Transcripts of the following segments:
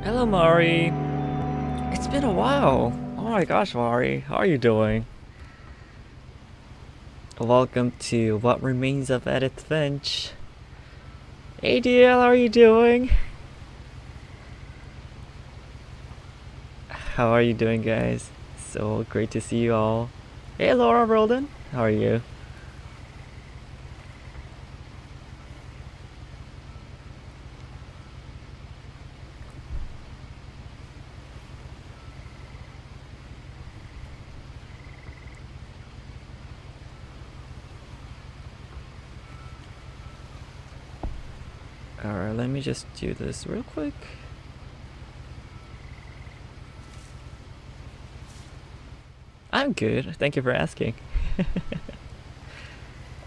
Hello, Mari. It's been a while. Oh my gosh, Mari. How are you doing? Welcome to What Remains of Edith Finch. ADL, how are you doing? How are you doing, guys? So great to see you all. Hey, Laura Roldan. How are you? Alright, let me just do this real quick. I'm good. Thank you for asking.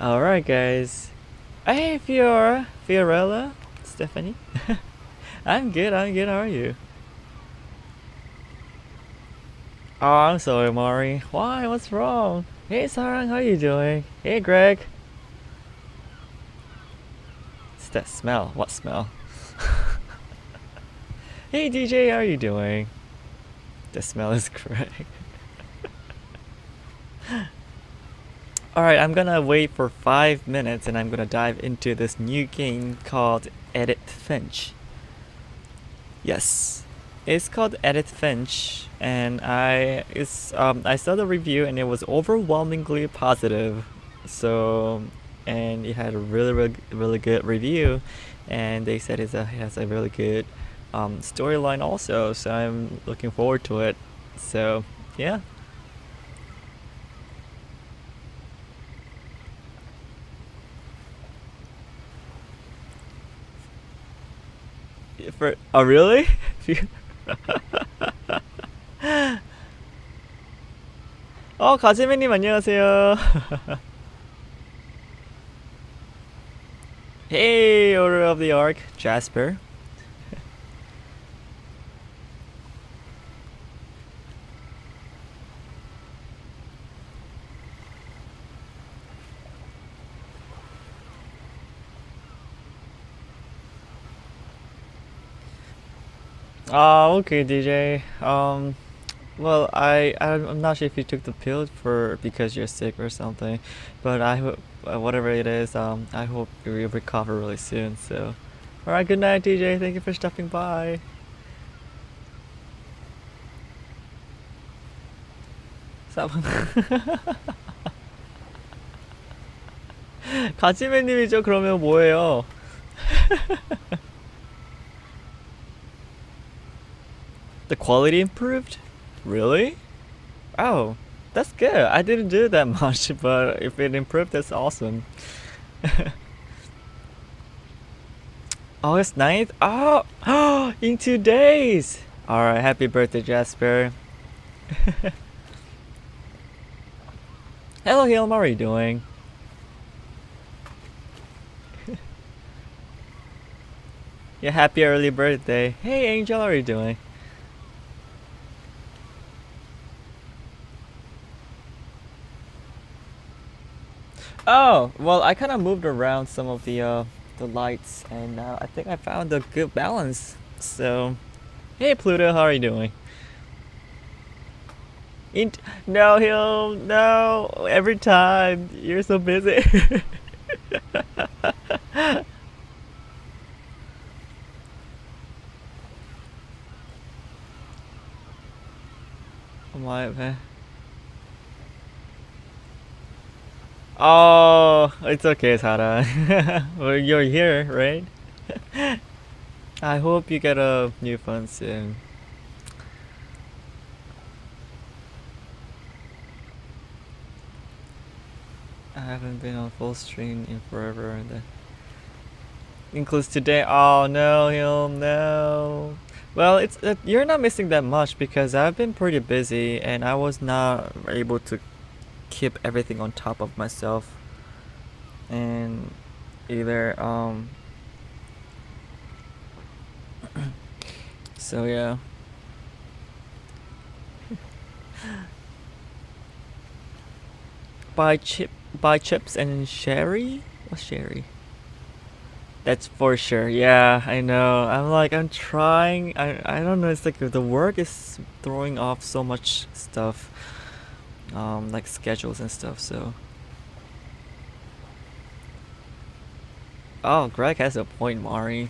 Alright, guys. Hey, Fiorella, Stephanie. I'm good. How are you? Oh, I'm sorry, Mari. Why? What's wrong? Hey, Sarang, how you doing? Hey, Greg. It's that smell. What smell? Hey, DJ, how are you doing? The smell is Greg. Alright, I'm gonna wait for 5 minutes and I'm gonna dive into this new game called Edith Finch. Yes, it's called Edith Finch, and I saw the review and it was overwhelmingly positive. So, and it had a really good review, and they said it has a really good storyline also. So I'm looking forward to it. So yeah. Oh really? 가지매님 안녕하세요. Hey, Order of the Ark, Jasper. Okay, DJ. Well, I'm not sure if you took the pill for because you're sick or something, but I hope whatever it is, I hope you recover really soon. So, all right, good night, DJ. Thank you for stopping by. 가지매님이죠. 그러면 뭐예요? The quality improved? Really? Oh, that's good. I didn't do that much, but if it improved, that's awesome. August 9th? Oh, in 2 days! Alright, happy birthday, Jasper. Hello, Hilm, how are you doing? Yeah, happy early birthday. Hey, Angel, how are you doing? Oh, well, I kind of moved around some of the lights, and now I think I found a good balance. So, hey, Pluto, how are you doing? No, Hill, no. Every time you're so busy. My man. Oh, it's okay, Sarah. Well, you're here, right? I hope you get a new phone soon. I haven't been on full stream in forever, and that includes today. Oh no, Hill, no. Well, it's you're not missing that much because I've been pretty busy and I was not able to keep everything on top of myself, and either so yeah. Buy chips and sherry. What's sherry? That's for sure. Yeah, I know. I'm trying. I don't know. It's like the work is throwing off so much stuff, like schedules and stuff. So. Oh, Greg has a point, Mari.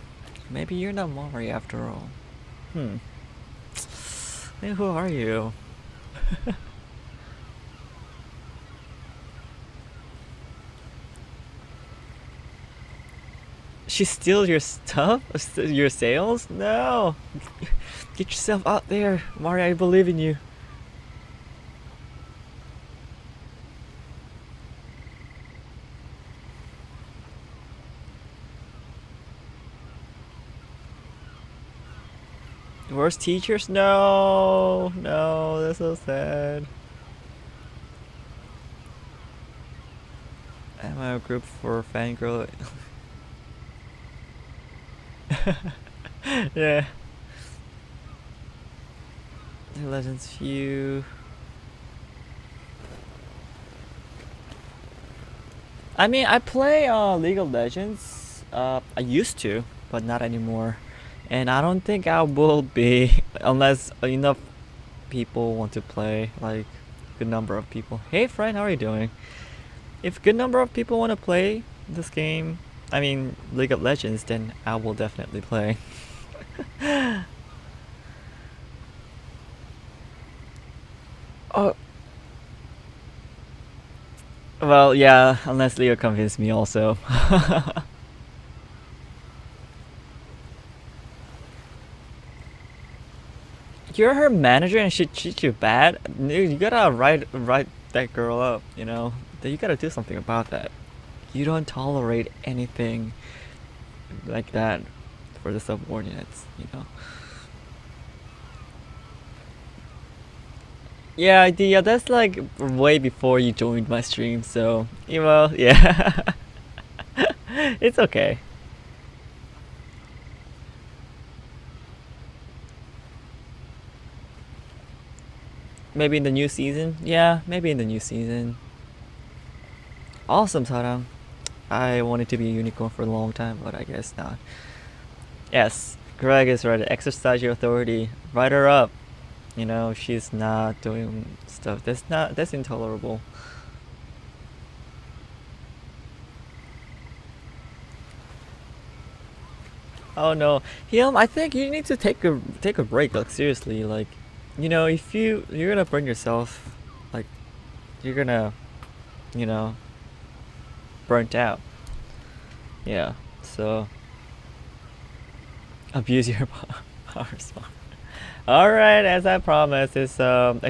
Maybe you're not Mari after all. Hmm. Hey, who are you? She steals your stuff? Your sales? No! Get yourself out there! Mari, I believe in you. Worst teachers? No! No, that's so sad. Am I a group for fangirl? Yeah. Legends Few. I mean, I play League of Legends. I used to, but not anymore. And I don't think I will be unless enough people want to play, like good number of people. Hey friend, how are you doing? If good number of people want to play this game, I mean League of Legends, then I will definitely play. Oh, well, yeah, unless Leo convinced me also. You're her manager and she treats you bad? Dude, you gotta write that girl up, you know? You gotta do something about that. You don't tolerate anything like that for the subordinates, you know? Yeah, that's like way before you joined my stream, so, well, yeah. It's okay. Maybe in the new season? Yeah, maybe in the new season. Awesome, Sarang. I wanted to be a unicorn for a long time, but I guess not. Yes, Greg is right. Exercise your authority. Write her up. You know, she's not doing stuff. That's intolerable. Oh no. I think you need to take a break, like seriously. Like, if you're gonna burn yourself, like you're gonna, you know, burnt out. Yeah. So abuse your powers. All right, as I promised, it's past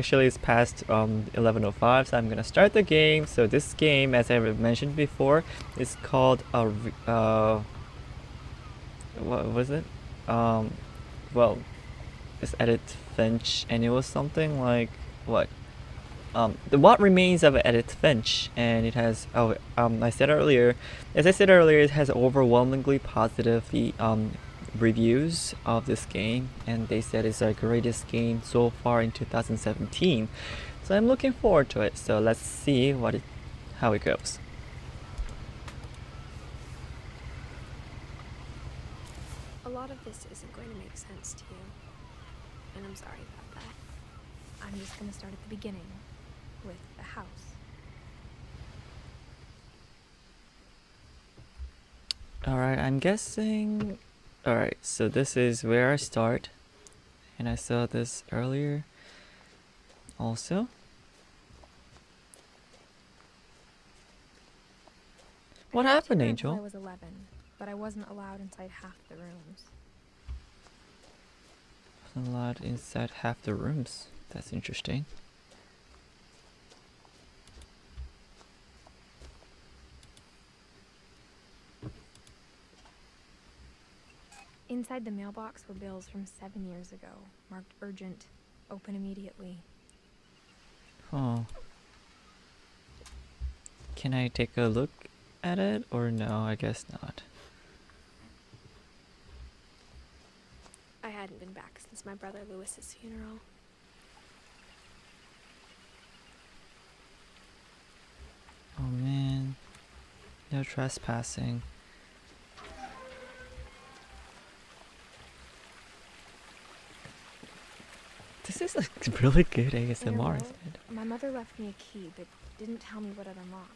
11:05, so I'm gonna start the game. So this game, as I mentioned before, is called what was it? Um, well, it's Edith Finch, and it was something like what? The What Remains of Edith Finch, and it has as I said earlier, it has overwhelmingly positive reviews of this game, and they said it's our greatest game so far in 2017. So I'm looking forward to it. So let's see how it goes. A lot of this isn't going to make sense to you, and I'm sorry about that. I'm just going to start at the beginning, with the house. Alright, I'm guessing... Alright, so this is where I start, and I saw this earlier also. What happened, Angel? I was 11, but I wasn't allowed inside half the rooms. Wasn't allowed inside half the rooms. That's interesting. Inside the mailbox were bills from 7 years ago, marked urgent, open immediately. Oh. Can I take a look at it, or no? I guess not. I hadn't been back since my brother Lewis's funeral. Oh man. No trespassing. a really good In a ASMR. will, my mother left me a key, but didn't tell me what it unlocked.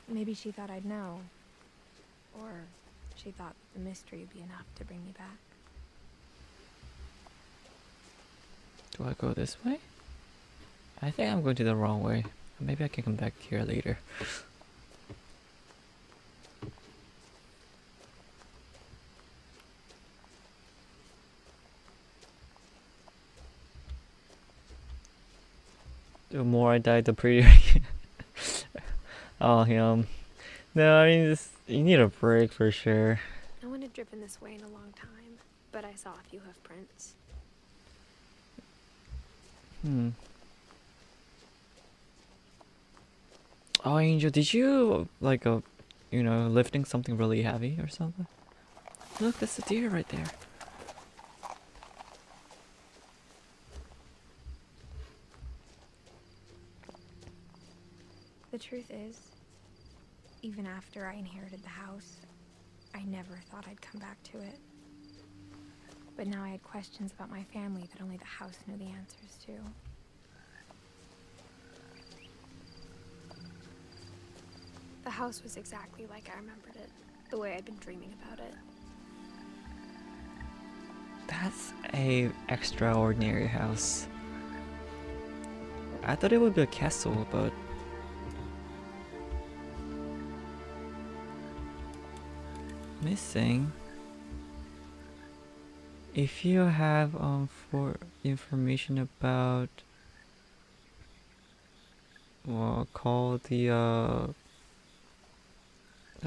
Maybe she thought I'd know. Or she thought the mystery would be enough to bring me back. Do I go this way? I think I'm going to the wrong way. Maybe I can come back here later. The more I die, the prettier I get. Oh, him. No, I mean, you need a break for sure. No one had driven this way in a long time, but I saw a few hoof prints. Oh, Angel, did you, like, lifting something really heavy or something? Look, that's a deer right there. The truth is, even after I inherited the house, I never thought I'd come back to it. But now I had questions about my family that only the house knew the answers to. The house was exactly like I remembered it, the way I'd been dreaming about it. That's a extraordinary house. I thought it would be a castle, but missing. If you have for information about, well, call the or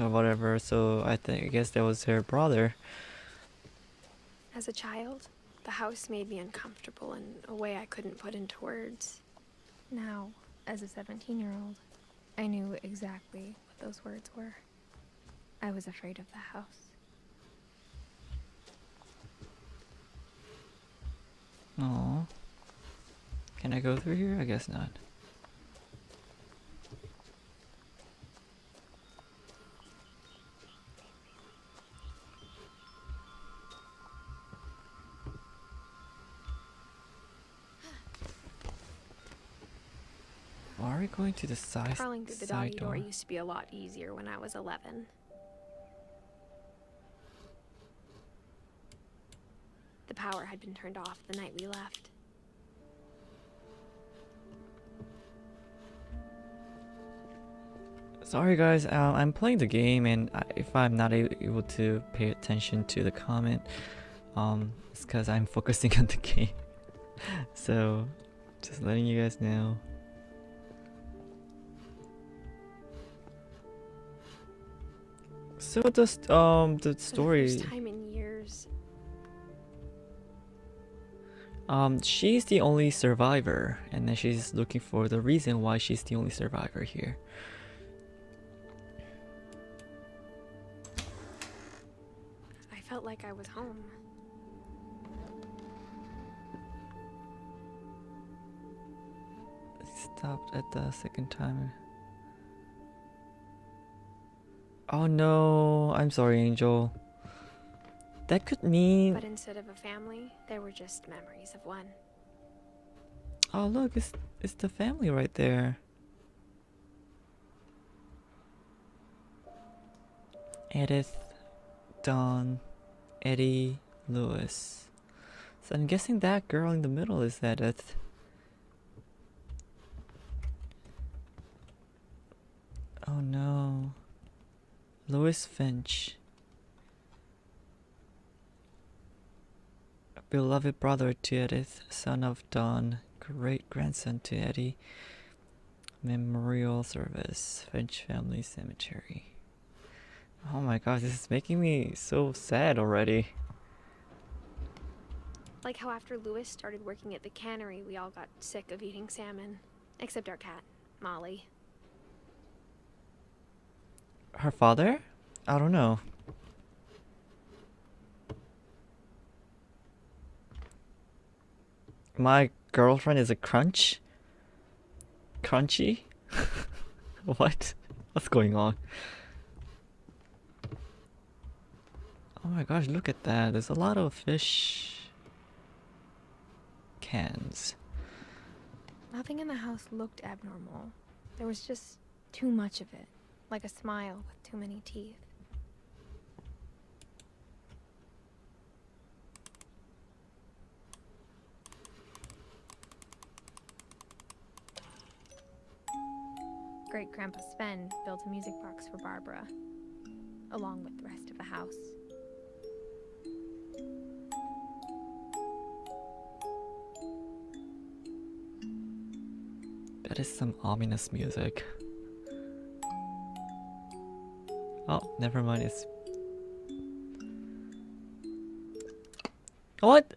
whatever. So I guess that was her brother. As a child, the house made me uncomfortable in a way I couldn't put into words. Now, as a 17-year-old, I knew exactly what those words were. I was afraid of the house. Oh, can I go through here? I guess not. Why are we going to the side? Crawling through the doggy door used to be a lot easier when I was 11. The power had been turned off the night we left. Sorry guys, I'm playing the game, and if I'm not able to pay attention to the comment, it's because I'm focusing on the game. So, just letting you guys know. So the story. For the first time in years. She's the only survivor, and then she's looking for the reason why she's the only survivor here. I felt like I was home. Stopped at the second time. Oh no, I'm sorry, Angel. That could mean... But instead of a family, there were just memories of one. Oh look, it's the family right there. Edith, Dawn, Eddie, Lewis. So I'm guessing that girl in the middle is Edith. Oh no. Lewis Finch. A beloved brother to Edith, son of Dawn, great-grandson to Eddie. Memorial service, Finch Family Cemetery. Oh my gosh, this is making me so sad already. Like how after Lewis started working at the cannery, we all got sick of eating salmon. Except our cat, Molly. Her father? I don't know. My girlfriend is a crunch? Crunchy? What? What's going on? Oh my gosh, look at that. There's a lot of fish cans. Nothing in the house looked abnormal. There was just too much of it, like a smile with too many teeth. Great-Grandpa Sven built a music box for Barbara, along with the rest of the house. That is some ominous music. Oh, never mind. It's what?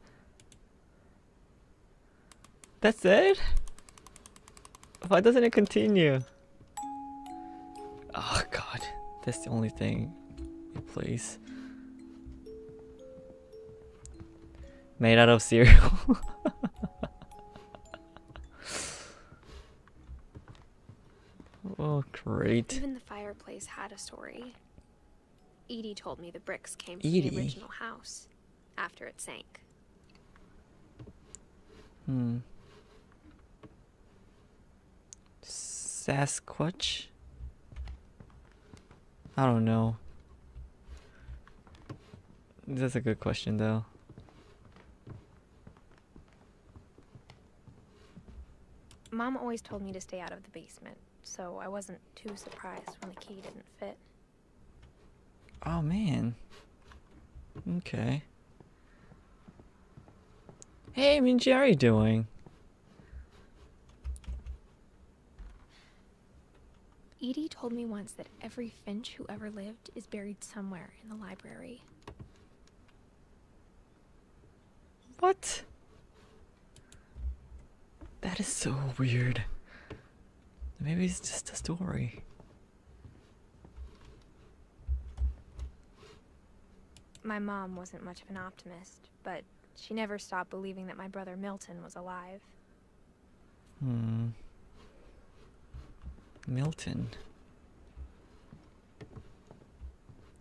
That's it? Why doesn't it continue? Oh god, that's the only thing it plays. Made out of cereal. Oh, great. Even the fireplace had a story. Edie told me the bricks came from the original house after it sank. Sasquatch? I don't know. That's a good question though. Mom always told me to stay out of the basement, so I wasn't too surprised when the key didn't fit. Oh man. Okay. Hey Minji, how are you doing? Edie told me once that every Finch who ever lived is buried somewhere in the library. What? That is so weird. Maybe it's just a story. My mom wasn't much of an optimist, but she never stopped believing that my brother Milton was alive. Milton.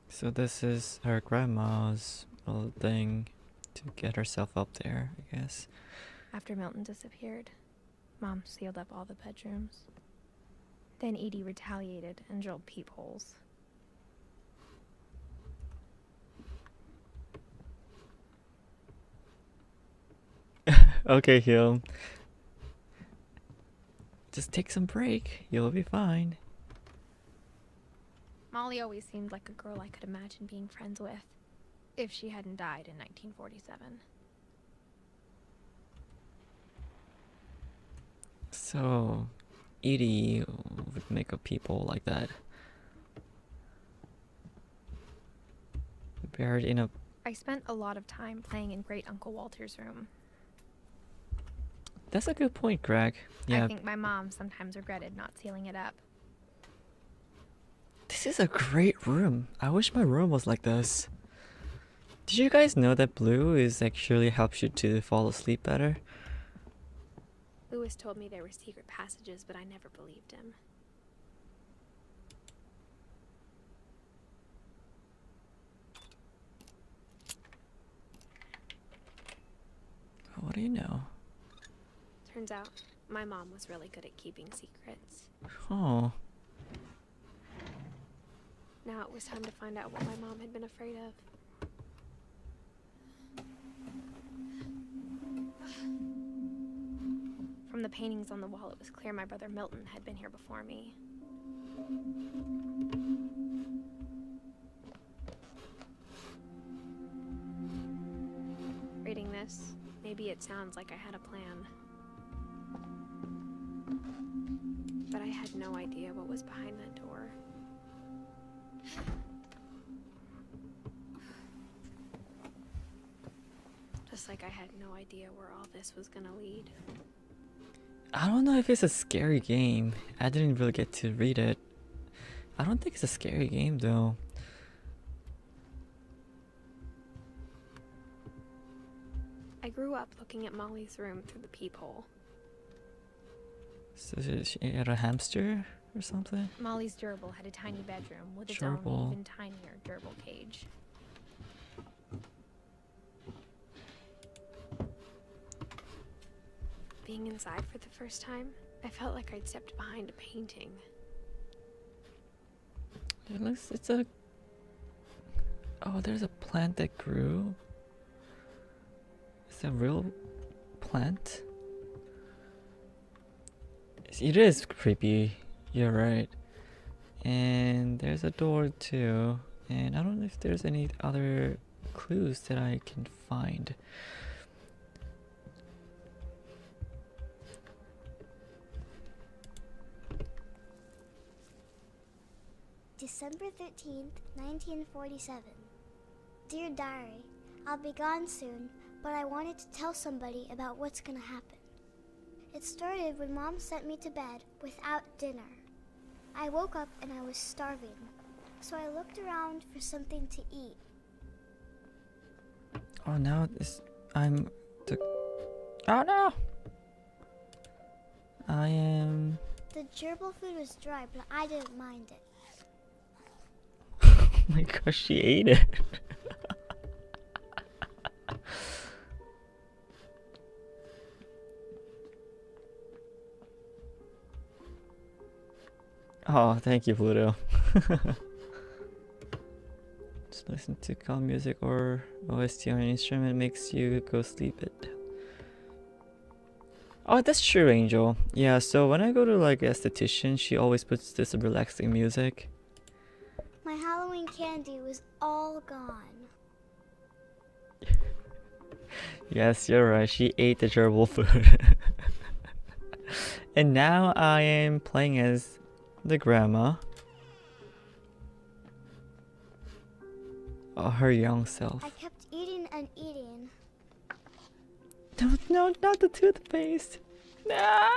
So this is her grandma's little thing to get herself up there, I guess. After Milton disappeared, Mom sealed up all the bedrooms. Then Edie retaliated and drilled peepholes. Okay, Hill. Just take some break. You'll be fine. Molly always seemed like a girl I could imagine being friends with, if she hadn't died in 1947. So, Edie would make a people like that. Buried in a... I spent a lot of time playing in Great Uncle Walter's room. That's a good point, Greg. Yeah. I think my mom sometimes regretted not sealing it up. This is a great room. I wish my room was like this. Did you guys know that blue is actually helps you to fall asleep better? Lewis told me there were secret passages, but I never believed him. What do you know? Turns out, my mom was really good at keeping secrets. Oh. Now it was time to find out what my mom had been afraid of. From the paintings on the wall, it was clear my brother Milton had been here before me. Reading this, maybe it sounds like I had a plan. But I had no idea what was behind that door. Just like I had no idea where all this was gonna lead. I don't know if it's a scary game. I didn't really get to read it. I don't think it's a scary game though. I grew up looking at Molly's room through the peephole. So she had a hamster or something? Molly's gerbil had a tiny bedroom with its Gerbil. own even tinier gerbil cage. Being inside for the first time, I felt like I'd stepped behind a painting. It's a... Oh, there's a plant that grew. It's a real plant. It is creepy. You're right. And there's a door too. And I don't know if there's any other clues that I can find. December 13th, 1947. Dear Diary, I'll be gone soon, but I wanted to tell somebody about what's gonna happen. It started when Mom sent me to bed without dinner. I woke up and I was starving, so I looked around for something to eat. Oh, now I'm the... Oh no! I am... The gerbil food was dry, but I didn't mind it. Oh my gosh, she ate it. Oh, thank you, Pluto. Just listen to calm music or OST on an instrument makes you go sleep it. Oh, that's true, Angel. Yeah, so when I go to like esthetician, she always puts this relaxing music. My Halloween candy was all gone. Yes, you're right. She ate the gerbil food. And now I am playing as the grandma. Oh, her young self. I kept eating and eating. No, not the toothpaste. No!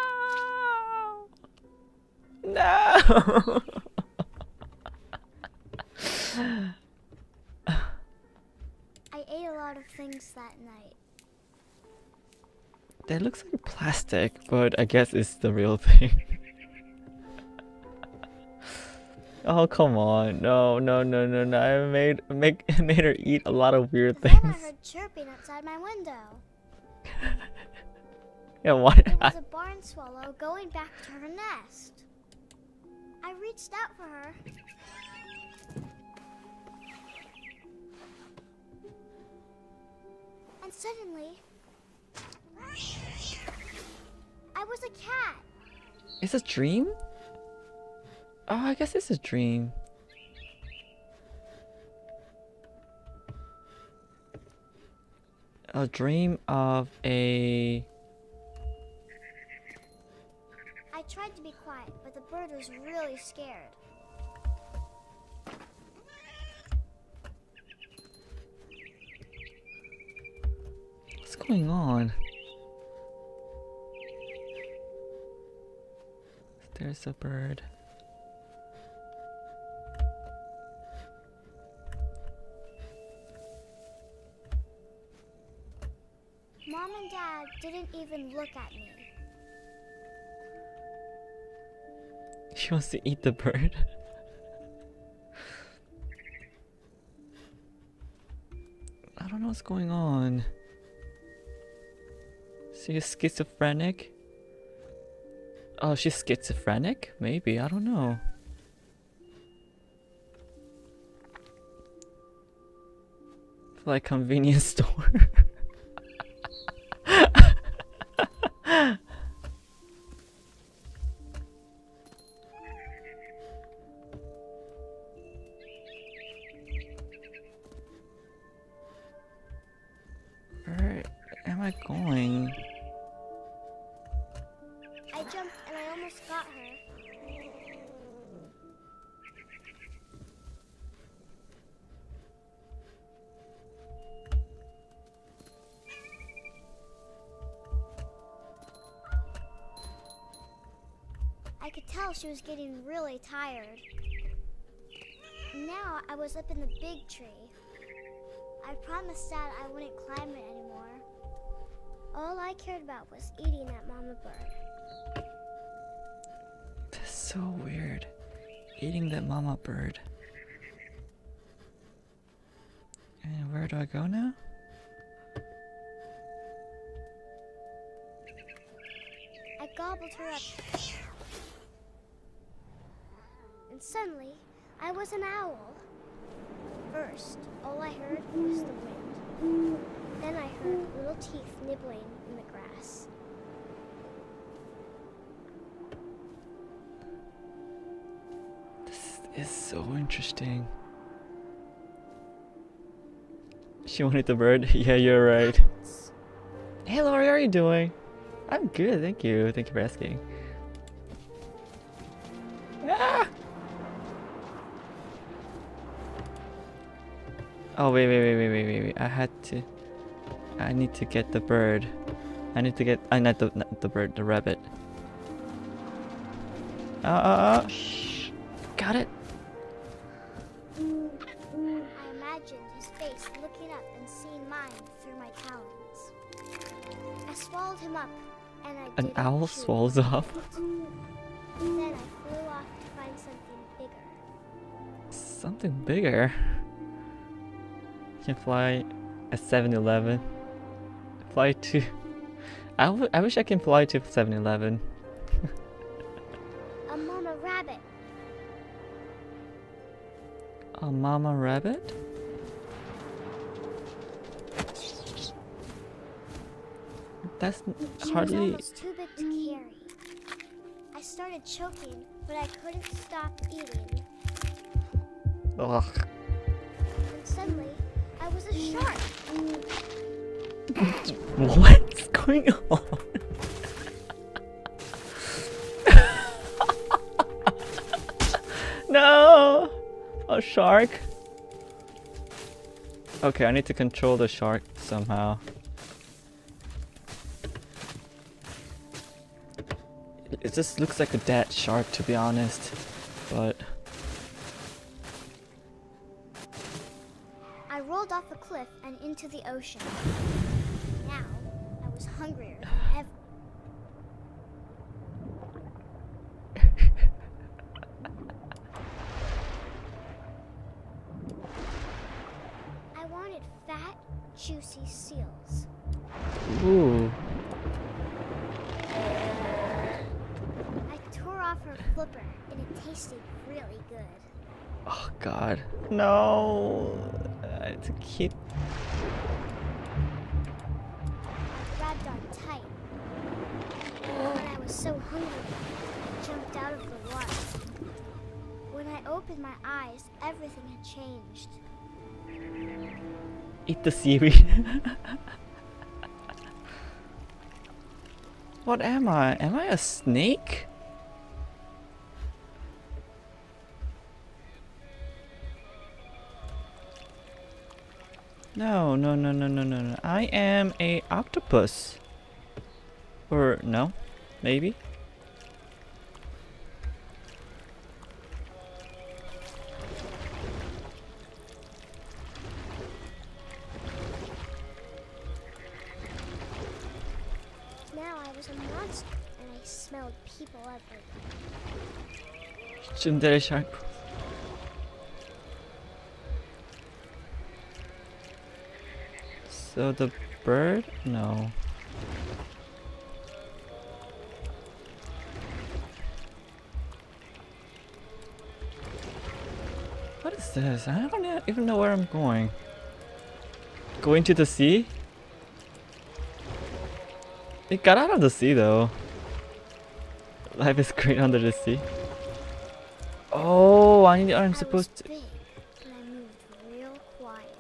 No! I ate a lot of things that night. That looks like plastic, but I guess it's the real thing. Oh, come on. No, no, no, no, no. I made her eat a lot of weird Then I things. heard chirping outside my window. Yeah, what? It was a barn swallow going back to her nest. I reached out for her. And suddenly, I was a cat. It's a dream? Oh, I guess it's a dream. A dream of a... I tried to be quiet, but the bird was really scared. What's going on? There's a bird. Mom and Dad didn't even look at me. She wants to eat the bird. I don't know what's going on. She's schizophrenic? Oh, she's schizophrenic? Maybe, I don't know. Like convenience store. Where am I going? I jumped and I almost got her. I could tell she was getting really tired. Now I was up in the big tree. I promised Dad I wouldn't climb it anymore. All I cared about was eating that mama bird. That's so weird. Eating that mama bird. And where do I go now? I gobbled her up. And suddenly, I was an owl. First, all I heard was the wind. Then I heard little teeth nibbling in the grass. This is so interesting. She wanted the bird? Yeah, you're right. Hey Lori, how are you doing? I'm good, thank you. Thank you for asking. Ah! Oh wait. I need to get the bird. Not the bird, the rabbit. Shh. Got it. I imagined his face looking up and seeing mine through my talons. I swallowed him up, and I An didn't owl chew swallows him. up. Then I flew off to find something bigger. Something bigger. You can fly a 7-Eleven. Fly to... I wish I can fly to 7-Eleven. A mama rabbit. A mama rabbit? That's She hardly... was almost too big to carry. I started choking, but I couldn't stop eating. Ugh. And suddenly, I was a shark. What's going on? No! A shark? Okay, I need to control the shark somehow. It just looks like a dead shark, to be honest. But... I rolled off a cliff and into the ocean. Now, I was hungrier than ever. I wanted fat, juicy seals. ooh. I tore off her flipper, and it tasted really good. Oh god. No. I have to keep... Grabbed on tight. When I was so hungry, I jumped out of the water. When I opened my eyes, everything had changed. Eat the seaweed. What am I? Am I a snake? No. I am a octopus. Or no? Maybe? Now I was a monster, and I smelled people everywhere. Tsundere shark. So the bird? No. What is this? I don't even know where I'm going. Going to the sea? It got out of the sea though. Life is great under the sea. Oh, I'm supposed to... I was big, but I moved real quiet.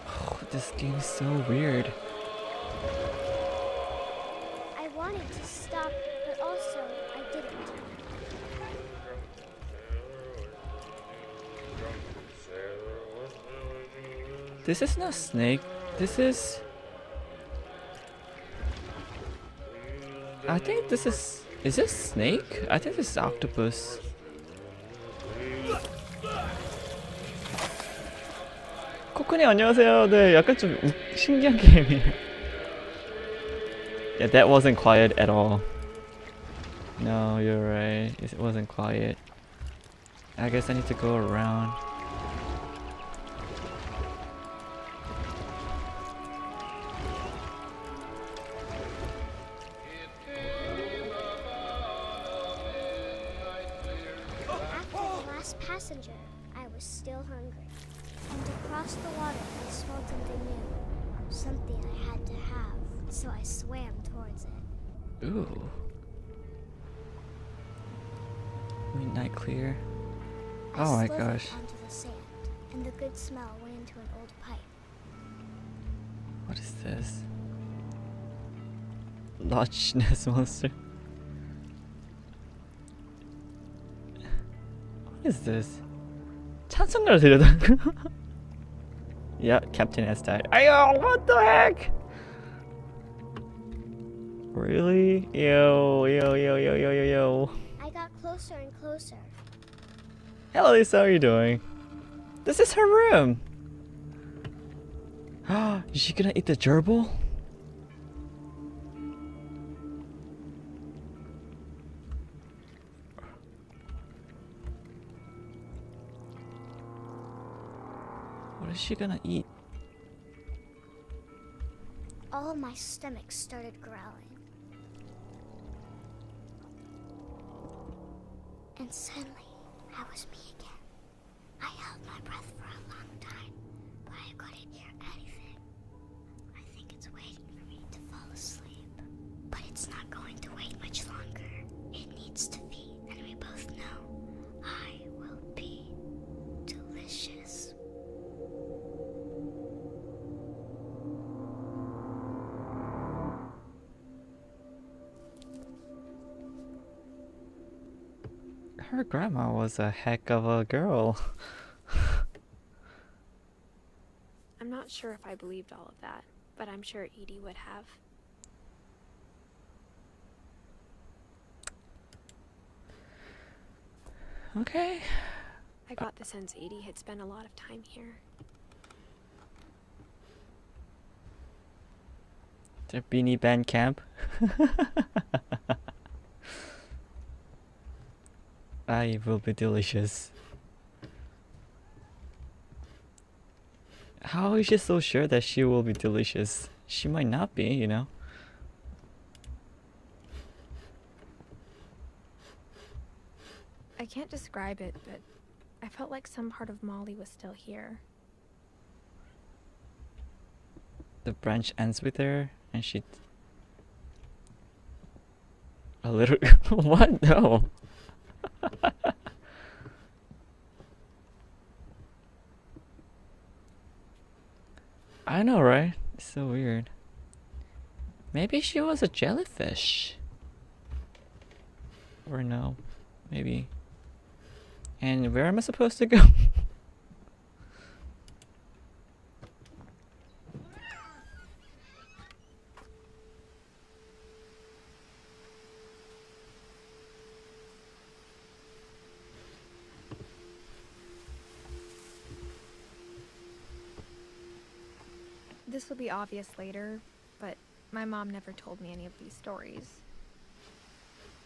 Oh, this game is so weird. I wanted to stop, but also I didn't. This is not snake. This is... I think this is... Is this snake? I think this is octopus. 코코님 안녕하세요. 네, 약간 좀 신기한 게임이에요. Yeah, that wasn't quiet at all. No, you're right. It wasn't quiet. I guess I need to go around. After the last passenger, I was still hungry. And across the water, I smelled something new. Something I had to have, so I swam towards it. Ooh. Midnight clear. Oh my slithered gosh. onto the sand, and the good smell went into an old pipe. What is this? Loch Ness Monster. What is this? 찬송가를 들려달라고? Yeah, Captain has died. Ayo, what the heck? Really? Yo. I got closer and closer. Hello Lisa, how are you doing? This is her room. Is she gonna eat the gerbil? What is she gonna eat? All of my stomach started growling. And suddenly, I was me again. I held my breath for a long time, but I couldn't hear anything. I think it's waiting for me to fall asleep. But it's not going to wait much longer. It needs to feed, and we both know I will be delicious. Her grandma was a heck of a girl. I'm not sure if I believed all of that, but I'm sure Edie would have. Okay. I got the sense Edie had spent a lot of time here. The Beanie Band camp. I will be delicious. How is she so sure that she will be delicious? She might not be, you know. I can't describe it, but I felt like some part of Molly was still here. The branch ends with her and she... A little... What? No. I know, right? It's so weird. Maybe she was a jellyfish. Or no. Maybe. And where am I supposed to go? This will be obvious later, but my mom never told me any of these stories.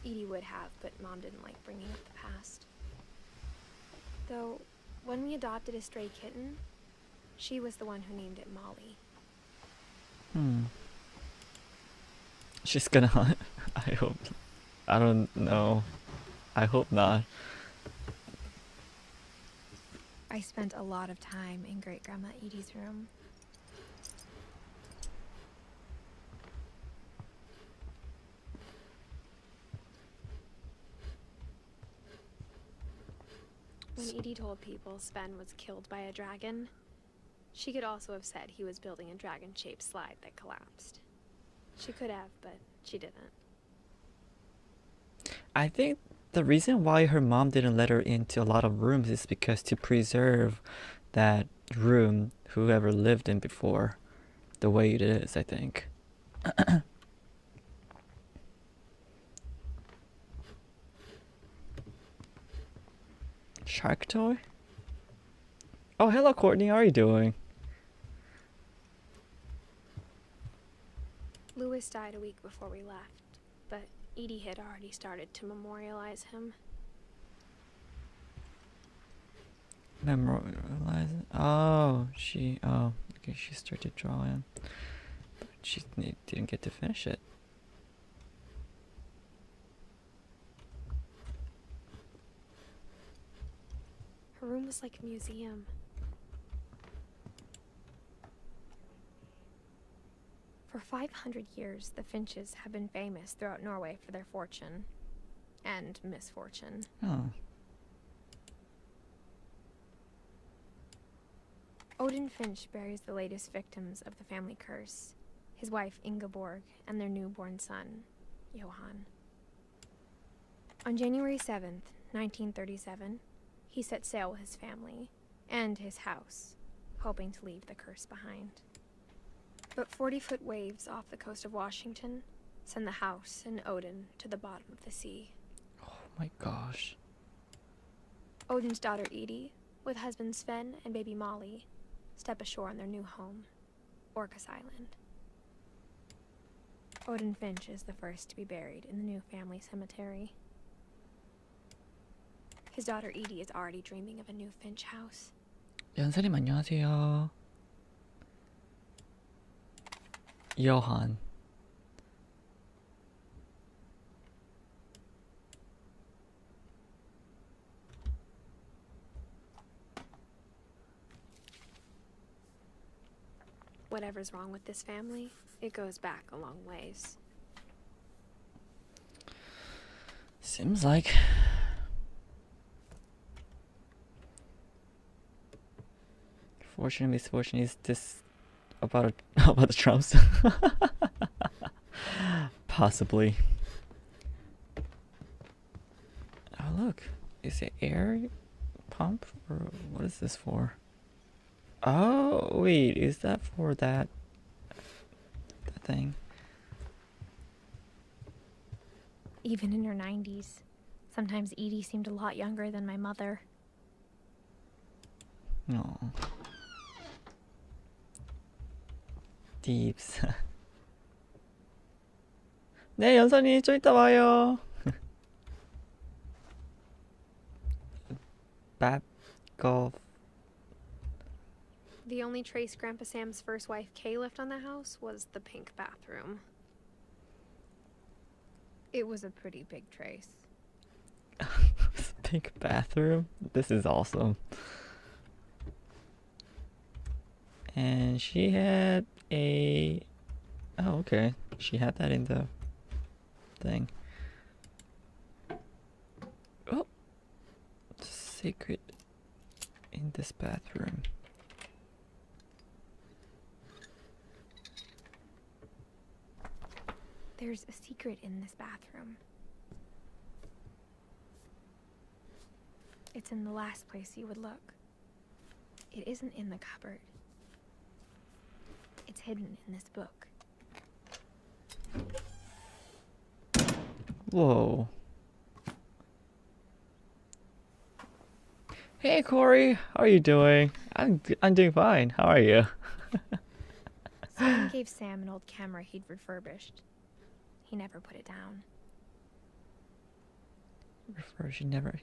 Edie would have, but Mom didn't like bringing up the past. Though, when we adopted a stray kitten, she was the one who named it Molly. She's gonna... I hope... I don't know. I hope not. I spent a lot of time in Great-Grandma Edie's room. When Edie told people Sven was killed by a dragon, she could also have said he was building a dragon-shaped slide that collapsed. She could have, but she didn't. I think the reason why her mom didn't let her into a lot of rooms is because to preserve that room whoever lived in before the way it is, I think. Shark toy? Oh, hello Courtney, how are you doing? Louis Chris died a week before we left, but Edie had already started to memorialize him. Memorialize. Oh, oh, okay, she started drawing, but she didn't get to finish it. Her room was like a museum. For 500 years, the Finches have been famous throughout Norway for their fortune and misfortune. Oh. Odin Finch buries the latest victims of the family curse, his wife Ingeborg and their newborn son, Johan. On January 7th, 1937, he set sail with his family and his house, hoping to leave the curse behind. But 40-foot waves off the coast of Washington send the house and Odin to the bottom of the sea. Oh my gosh. Odin's daughter Edith, with husband Sven and baby Molly, step ashore on their new home, Orcas Island. Odin Finch is the first to be buried in the new family cemetery. His daughter Edie is already dreaming of a new Finch house. 연사님 안녕하세요. Johan. Whatever's wrong with this family, it goes back a long ways. Seems like. Fortune and misfortune, is this about about the Trumps? Possibly. Oh look, is it air pump or what is this for? Oh wait, is that for that thing? Even in her 90s, sometimes Edie seemed a lot younger than my mother. No. Deeps. 네, 연선이 좀 이따 와요. Back off. The only trace Grandpa Sam's first wife Kay left on the house was the pink bathroom. It was a pretty big trace. Pink bathroom? This is awesome. And she had a... Oh, okay. She had that in the thing. Oh! Secret in this bathroom. There's a secret in this bathroom. It's in the last place you would look. It isn't in the cupboard. It's hidden in this book. Whoa. Hey Corey, how are you doing? I'm doing fine. How are you? Someone gave Sam an old camera he'd refurbished. He never put it down.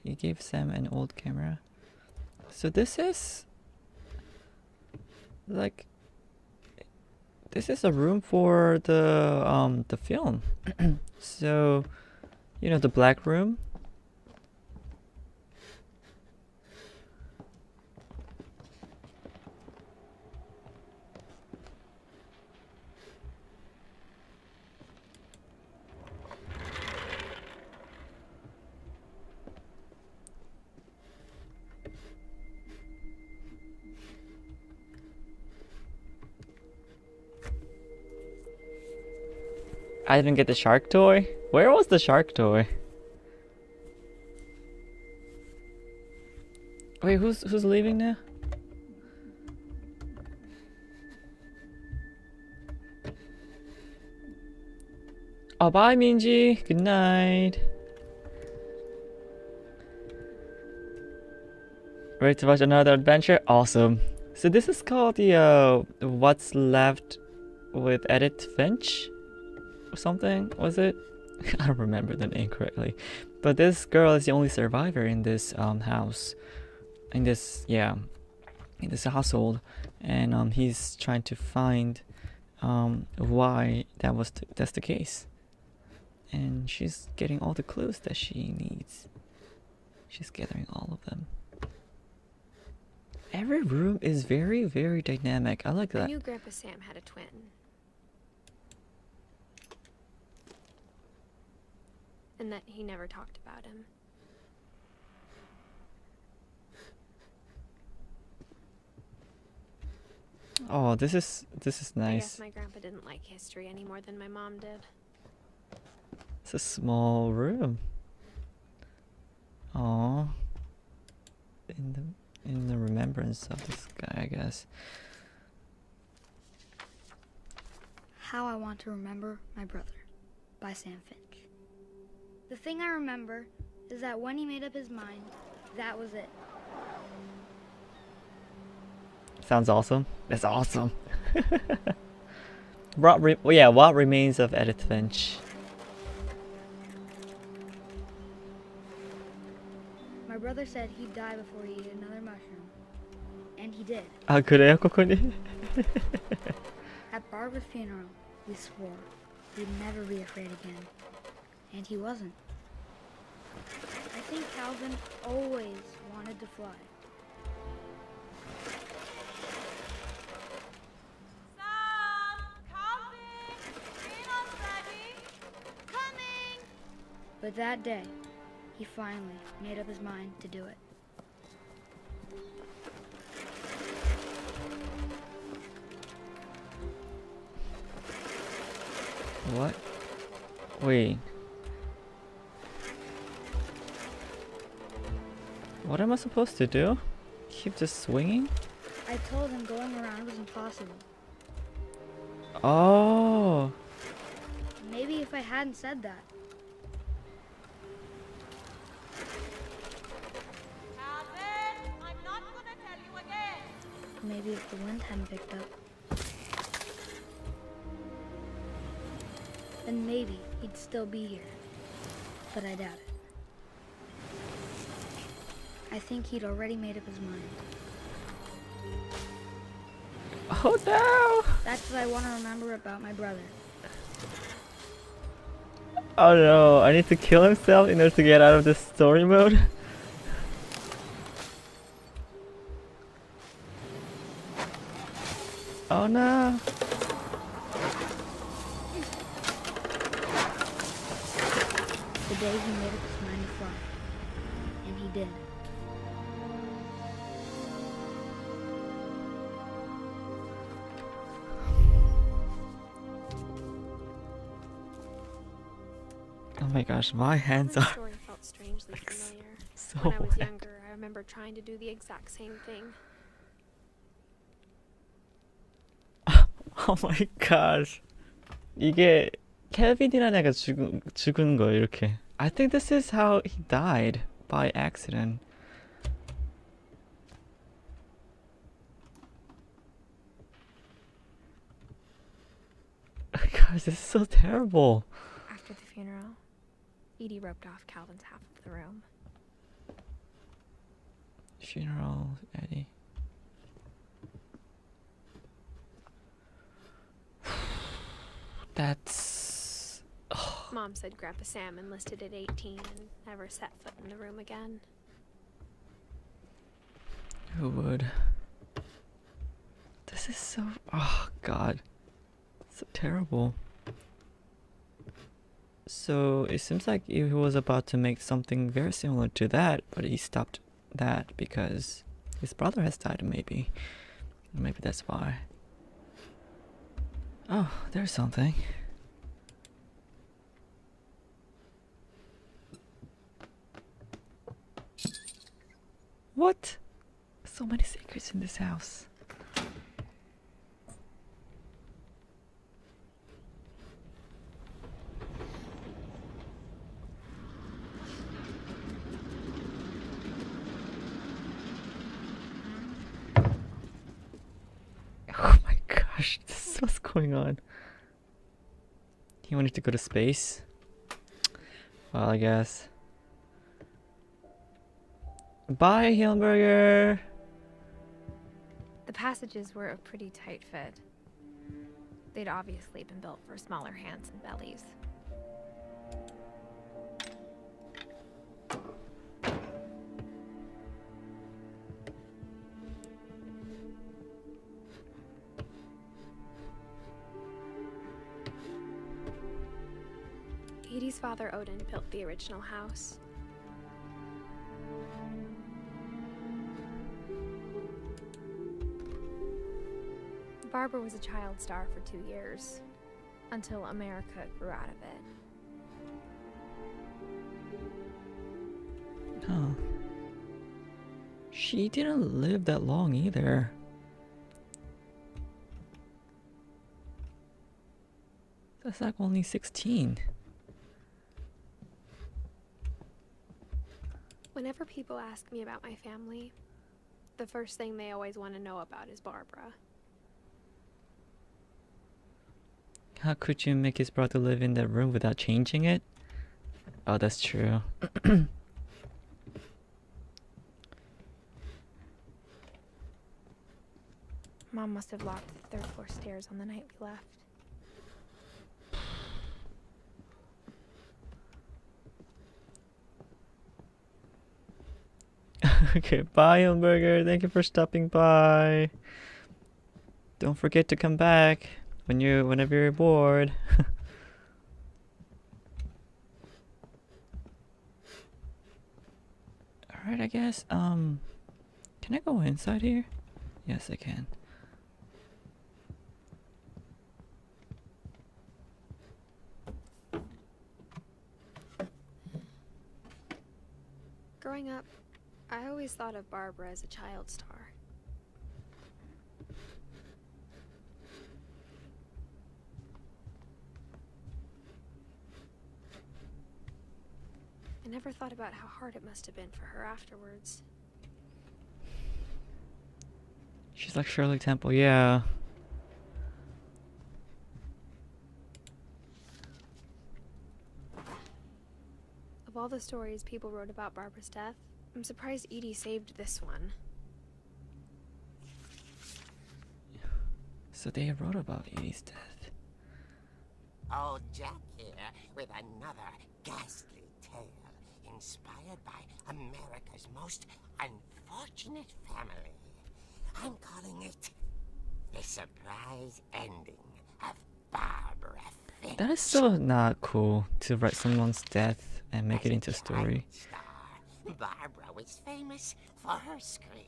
He gave Sam an old camera. So this is like this is a room for the film. So, you know, the black room. I didn't get the shark toy. Where was the shark toy? Wait, who's leaving now? Oh, bye, Minji. Good night. Ready to watch another adventure? Awesome. So this is called the What's Left with Edith Finch. or something, was it? I don't remember the name correctly. But this girl is the only survivor in this house. In this, yeah, in this household. And he's trying to find why that's the case. And she's getting all the clues that she needs. She's gathering all of them. Every room is very, very dynamic. I like that. I knew Grandpa Sam had a twin. And that he never talked about him. Oh, this is I guess nice. my grandpa didn't like history any more than my mom did. It's a small room. Oh, in the remembrance of this guy, I guess. How I Want to Remember My Brother by Sam Finch. The thing I remember is that when he made up his mind, that was it. Sounds awesome. That's awesome. What remains of Edith Finch? My brother said he'd die before he ate another mushroom. And he did. 아, 그래요, 코코님? At Barbara's funeral, we swore we'd never be afraid again. And he wasn't. I think Calvin always wanted to fly. But that day, he finally made up his mind to do it. What? Wait. What am I supposed to do? Keep just swinging? I told him going around was impossible. Oh. Maybe if I hadn't said that. Maybe if the wind hadn't picked up. Then maybe he'd still be here. But I doubt it. I think he'd already made up his mind. Oh no! That's what I want to remember about my brother. Oh no, I need to kill himself in order to get out of this story mode? Oh no! The day he made up his mind to fly. And he did. Oh my gosh, my hands The are story felt strangely familiar. so When I was wet. younger, I remember trying to do the exact same thing. Oh my gosh. 이게 켈빈이라는 애가 죽은 거예요, 이렇게. I think this is how he died, by accident. Gosh, this is so terrible. After the funeral, Edie roped off Calvin's half of the room. Funeral, Eddie. That's... Mom said Grandpa Sam enlisted at 18 and never set foot in the room again. Who would? This is so... Oh, God. So terrible. So, it seems like he was about to make something very similar to that, but he stopped that because his brother has died, maybe. Maybe that's why. Oh, there's something. What? So many secrets in this house. Oh my gosh, this is what's going on. He wanted to go to space. Well, I guess. Bye, Hillenberger! The passages were a pretty tight fit. They'd obviously been built for smaller hands and bellies. Edie's father Odin built the original house. Barbara was a child star for 2 years, until America grew out of it. Huh. She didn't live that long either. That's like only 16. Whenever people ask me about my family, the first thing they always want to know about is Barbara. How could you make his brother live in that room without changing it? Oh, that's true. Mom must have locked the third floor stairs on the night we left. Okay, bye, Hillenberger. Thank you for stopping by. Don't forget to come back whenever you're bored. Alright, I guess, can I go inside here? Yes, I can. Growing up, I always thought of Barbara as a child star. I never thought about how hard it must have been for her afterwards. She's like Shirley Temple, yeah. Of all the stories people wrote about Barbara's death, I'm surprised Edie saved this one. So they wrote about Edie's death. Old Jack here with another ghastly tale inspired by America's most unfortunate family. I'm calling it The Surprise Ending of Barbara Finch. That is so not cool to write someone's death and make it into a story. Star, Barbara was famous for her scream.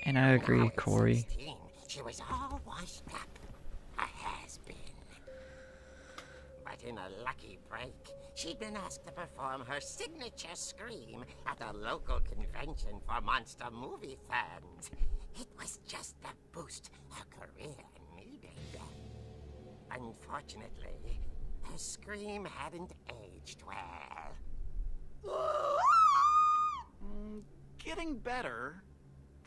And I agree, Now at Corey. 16, she was all washed up. A has-been. But in a lucky break, she'd been asked to perform her signature scream at a local convention for monster movie fans. It was just the boost her career needed. Unfortunately, her scream hadn't aged well. Getting better.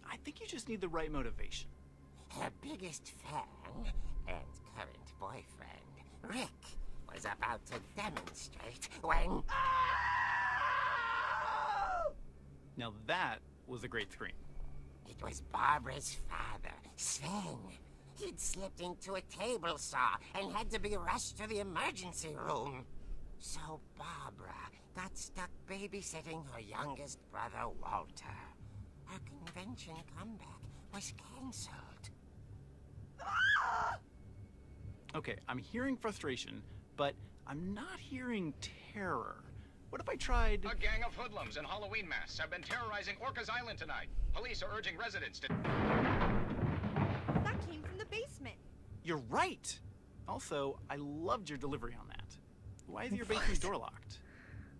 I think you just need the right motivation. Her biggest fan and current boyfriend, Rick, was about to demonstrate when... Now that was a great scream. It was Barbara's father, Sven. He'd slipped into a table saw and had to be rushed to the emergency room. So Barbara got stuck babysitting her youngest brother, Walter. Her convention comeback was cancelled. Okay, I'm hearing frustration, but I'm not hearing terror. What if I tried... A gang of hoodlums in Halloween masks have been terrorizing Orcas Island tonight. Police are urging residents to... That came from the basement. You're right! Also, I loved your delivery on that. Why is your basement door locked?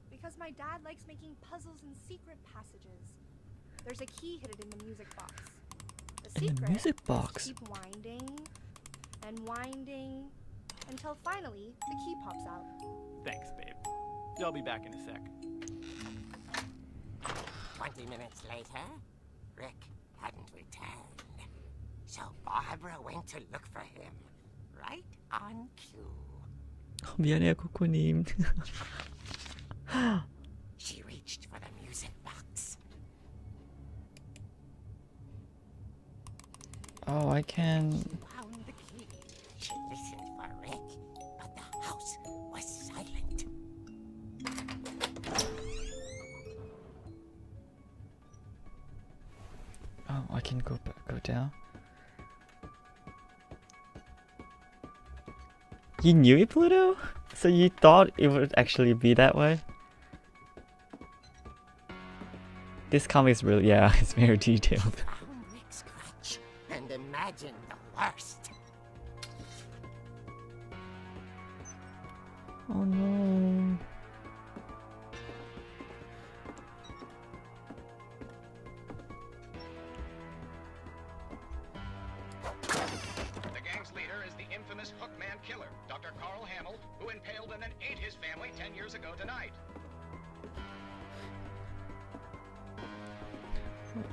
Because my dad likes making puzzles and secret passages. There's a key hidden in the music box. The In the secret music is to box? keep winding and winding until finally the key pops out. Thanks, babe. I'll be back in a sec. 20 minutes later, Rick hadn't returned. So Barbara went to look for him, right on cue. 미안해요, 코코님. She reached for the music box. Oh, I can. Found the key. She listened for Rick, but the house was silent. Oh, I can go down. You knew it, Pluto? So you thought it would actually be that way? This comic is really, yeah, it's very detailed. Found Rick's crutch and imagined the worst. Oh no. The gang's leader is the infamous Hookman killer, Dr. Carl Hamill, who impaled and then ate his family 10 years ago tonight.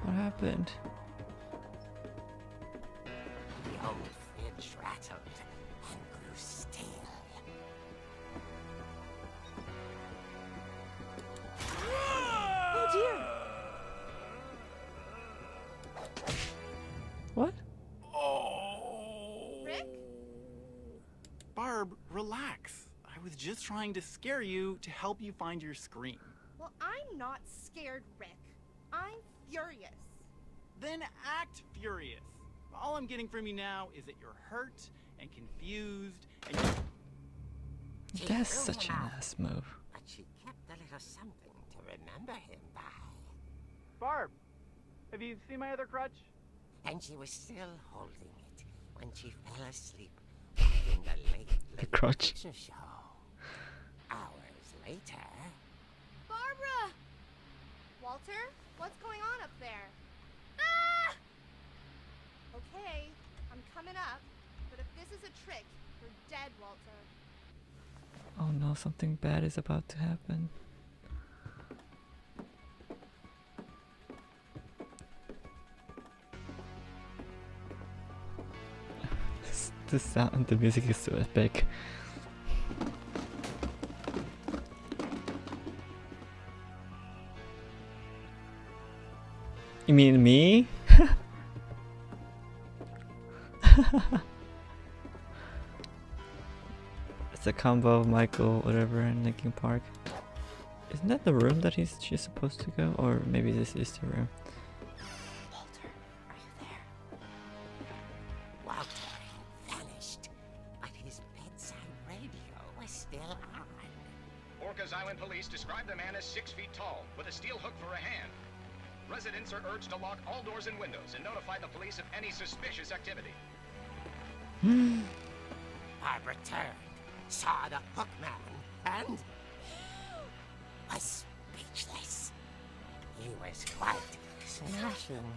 What happened? The old Finch rattled and grew still. Oh dear! What? Rick? Barb, relax. I was just trying to scare you to help you find your scream. Well, I'm not scared, Rick. I'm furious. Then act furious. All I'm getting from you now is that you're hurt and confused and She That's threw such him an out, ass move. but she kept a little something to remember him by. Barb, have you seen my other crutch? And she was still holding it when she fell asleep back in the late crutch. picture show. Hours later, Barbara! Walter, what's going on up there? Ah! Okay, I'm coming up, but if this is a trick, you're dead, Walter. Oh no, something bad is about to happen. The sound, the music is so epic. You mean me? It's a combo of Michael, whatever, and Linkin Park. Isn't that the room that she's supposed to go? Or maybe this is the room. Walter, are you there? Walter had vanished, but his bedside radio was still on. Orcas Island police describe the man as 6 feet tall, with a steel hook for a hand. Residents are urged to lock all doors and windows and notify the police of any suspicious activity. Barbara turned, saw the hook man, and was speechless. He was quite smashing.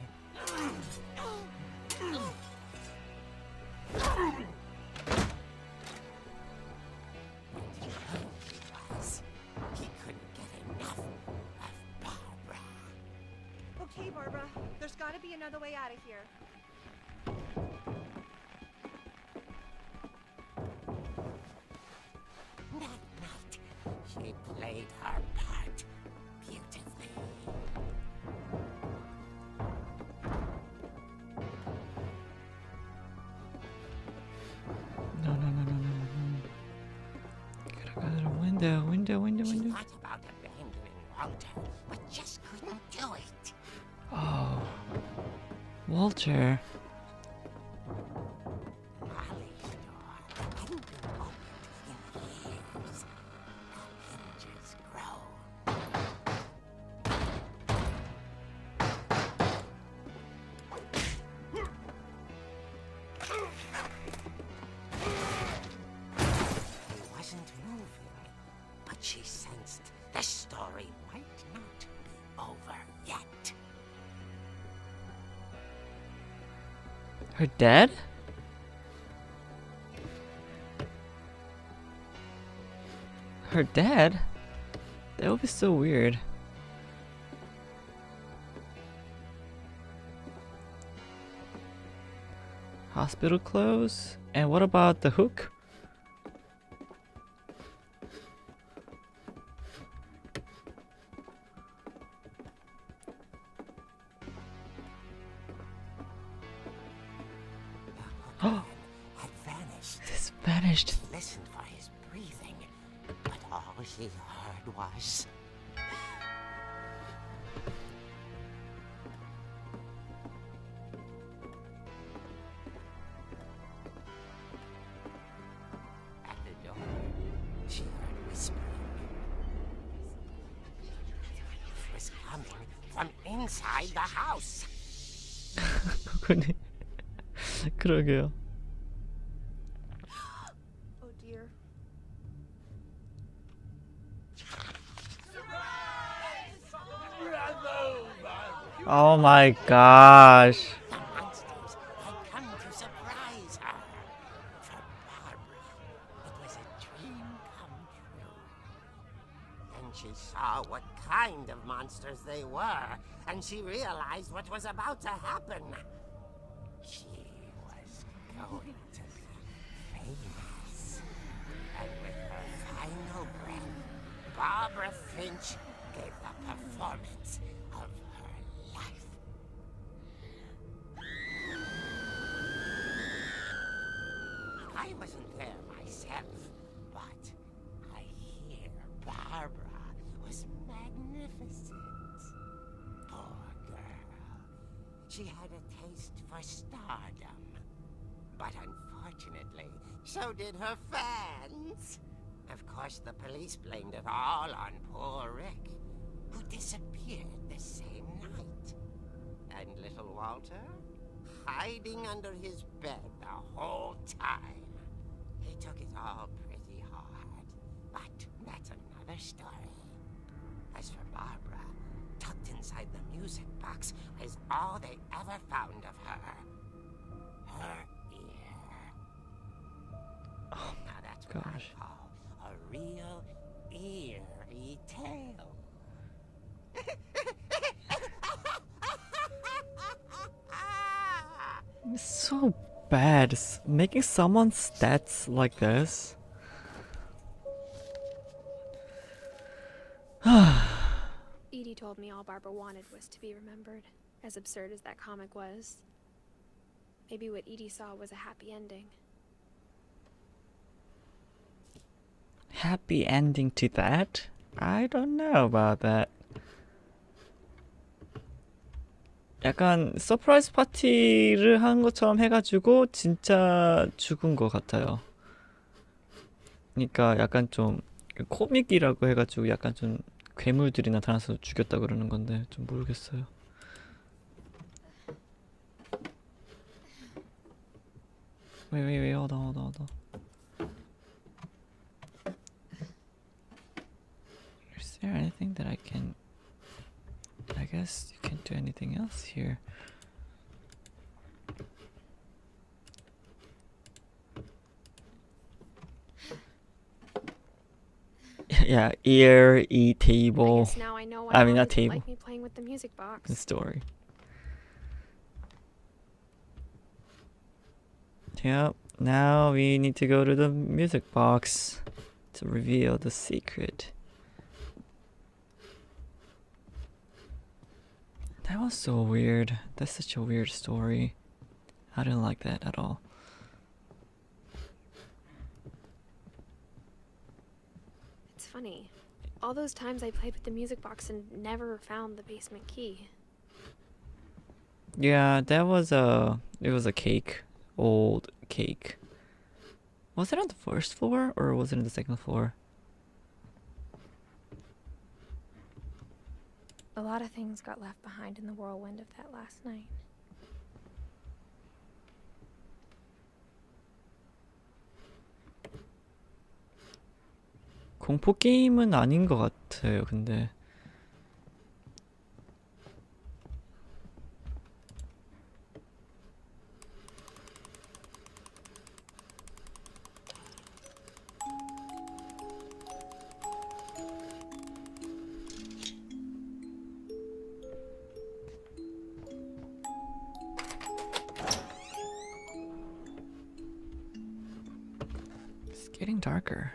He couldn't get enough of Barbara. Okay, Barbara, there's gotta be another way out of here. That night, she played her part beautifully. No, no, no, no, no, no, no. Gotta go to the window, window. She thought about abandoning Walter, but just couldn't do it. Oh. Walter. Molly's door hadn't been opened in years. The hinges grow. He wasn't moving, but she sensed the story might not be over yet. Her dad? Her dad? That would be so weird. Hospital clothes? And what about the hook? Vanished. Listened for his breathing, but all she heard was... At the door, she heard whispering. It was coming from inside the house. 그거니. 그러게요. Oh dear. Oh my gosh. The monsters had come to surprise her. For Barbara, it was a dream come true. Then she saw what kind of monsters they were, and she realized what was about to happen. She was going to be famous. And with her final breath, Barbara Finch gave the performance of her life. I wasn't there myself, but I hear Barbara was magnificent. Poor girl. She had a taste for stardom. But unfortunately, so did her fans. Of course, the police blamed it all on poor Rick, who disappeared the same night. And little Walter, hiding under his bed the whole time. He took it all pretty hard, but that's another story. As for Barbara, tucked inside the music box is all they ever found of her. Her ear. Oh Now that's my what gosh. I call a real eerie tale. It's so bad. Making someone's stats like this. Edie told me all Barbara wanted was to be remembered, as absurd as that comic was. Maybe what Edie saw was a happy ending. Happy ending to that? I don't know about that. 약간 서프라이즈 파티를 한 것처럼 해가지고 진짜 죽은 것 같아요. 그러니까 약간 좀 코믹이라고 해가지고 약간 좀 괴물들이 나타나서 죽였다 그러는 건데 좀 모르겠어요. Wait, hold on. Is there anything that I can... I guess you can't do anything else here. Yeah, ear, I table, guess now I know why I mean, Mom not didn't table. like me playing with the music box. the story. Yep, now we need to go to the music box to reveal the secret. That was so weird. That's such a weird story. I didn't like that at all. It's funny. All those times I played with the music box and never found the basement key. Yeah, that was it was a cake. Old cake. Was it on the first floor or was it on the second floor? A lot of things got left behind in the whirlwind of that last night. 공포 게임은 아닌 것 같아요, 근데. It's getting darker.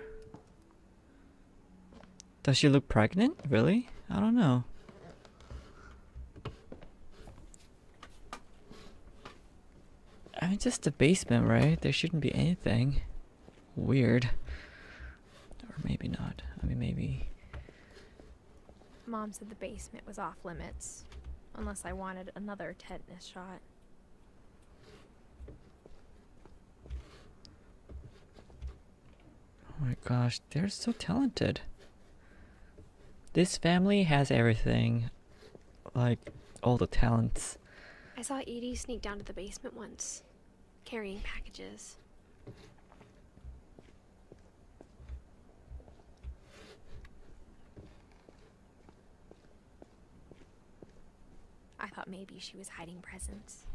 Does she look pregnant? Really? I don't know. I mean, just the basement, right? There shouldn't be anything. weird. Or maybe not. I mean, maybe. Mom said the basement was off limits, unless I wanted another tetanus shot. Oh my gosh, they're so talented. This family has everything. Like, all the talents. I saw Edie sneak down to the basement once, carrying packages. I thought maybe she was hiding presents.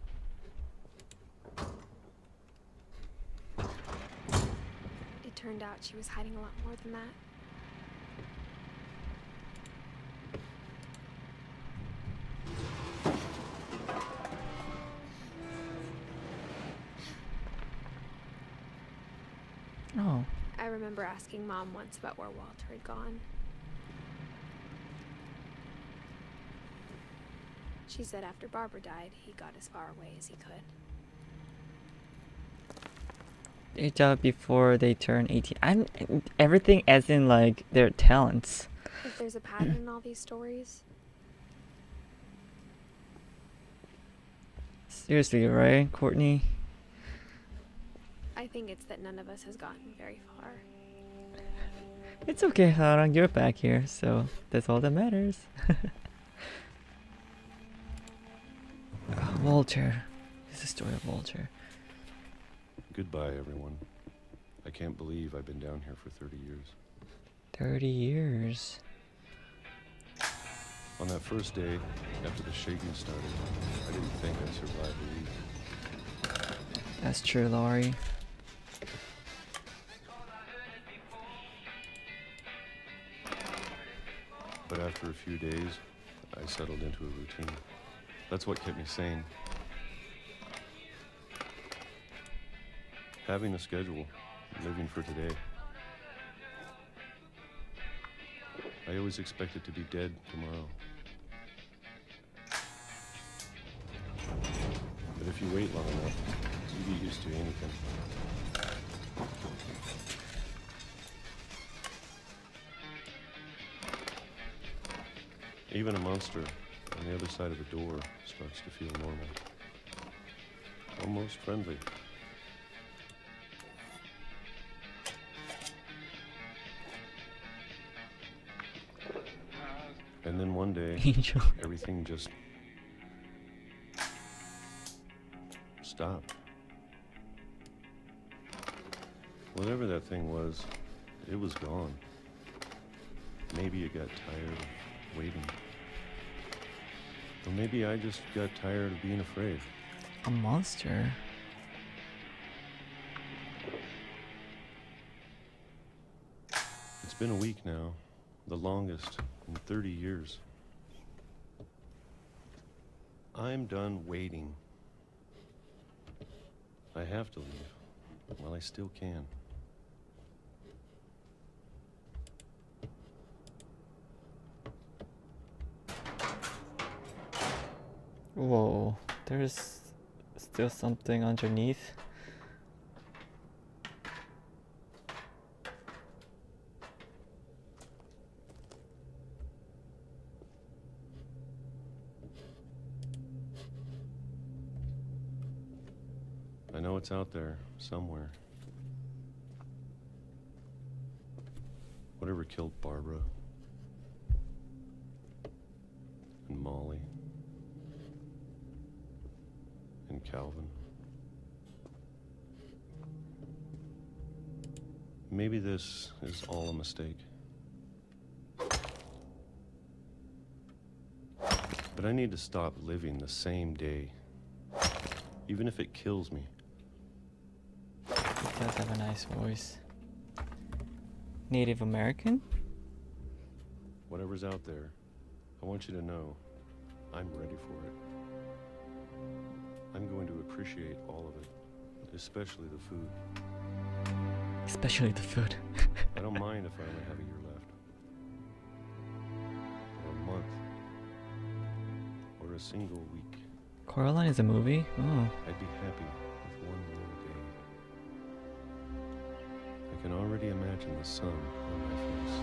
It turned out she was hiding a lot more than that. Oh. I remember asking Mom once about where Walter had gone. She said after Barbara died, he got as far away as he could. They died before they turn 18. I'm everything as in like their talents. If there's a pattern in all these stories, Seriously, right, Courtney? I think it's that none of us has gotten very far. It's okay, Harang, you're back here, so that's all that matters. Walter. This is the story of Walter. Goodbye, everyone. I can't believe I've been down here for 30 years. 30 years. On that first day, after the shaking started, I didn't think I'd survive a week. That's true, Laurie. But after a few days, I settled into a routine. That's what kept me sane. Having a schedule, living for today. I always expected to be dead tomorrow. But if you wait long enough, you get used to anything. Even a monster on the other side of the door starts to feel normal. Almost friendly. And then one day, Angel. everything just stopped. Whatever that thing was, it was gone. Maybe it got tired of waiting. Or maybe I just got tired of being afraid. A monster? It's been a week now, the longest in 30 years. I'm done waiting. I have to leave while I still can. Whoa, there's still something underneath. I know it's out there somewhere. Whatever killed Barbara and Molly and Calvin. Maybe this is all a mistake. But I need to stop living the same day, even if it kills me. He does have a nice voice. Native American? Whatever's out there, I want you to know I'm ready for it. I'm going to appreciate all of it, especially the food. Especially the food. I don't mind if I only have a year left. Or a month. Or a single week. Coraline is a movie? Oh. I'd be happy with one more day. I already imagined the sun on my face.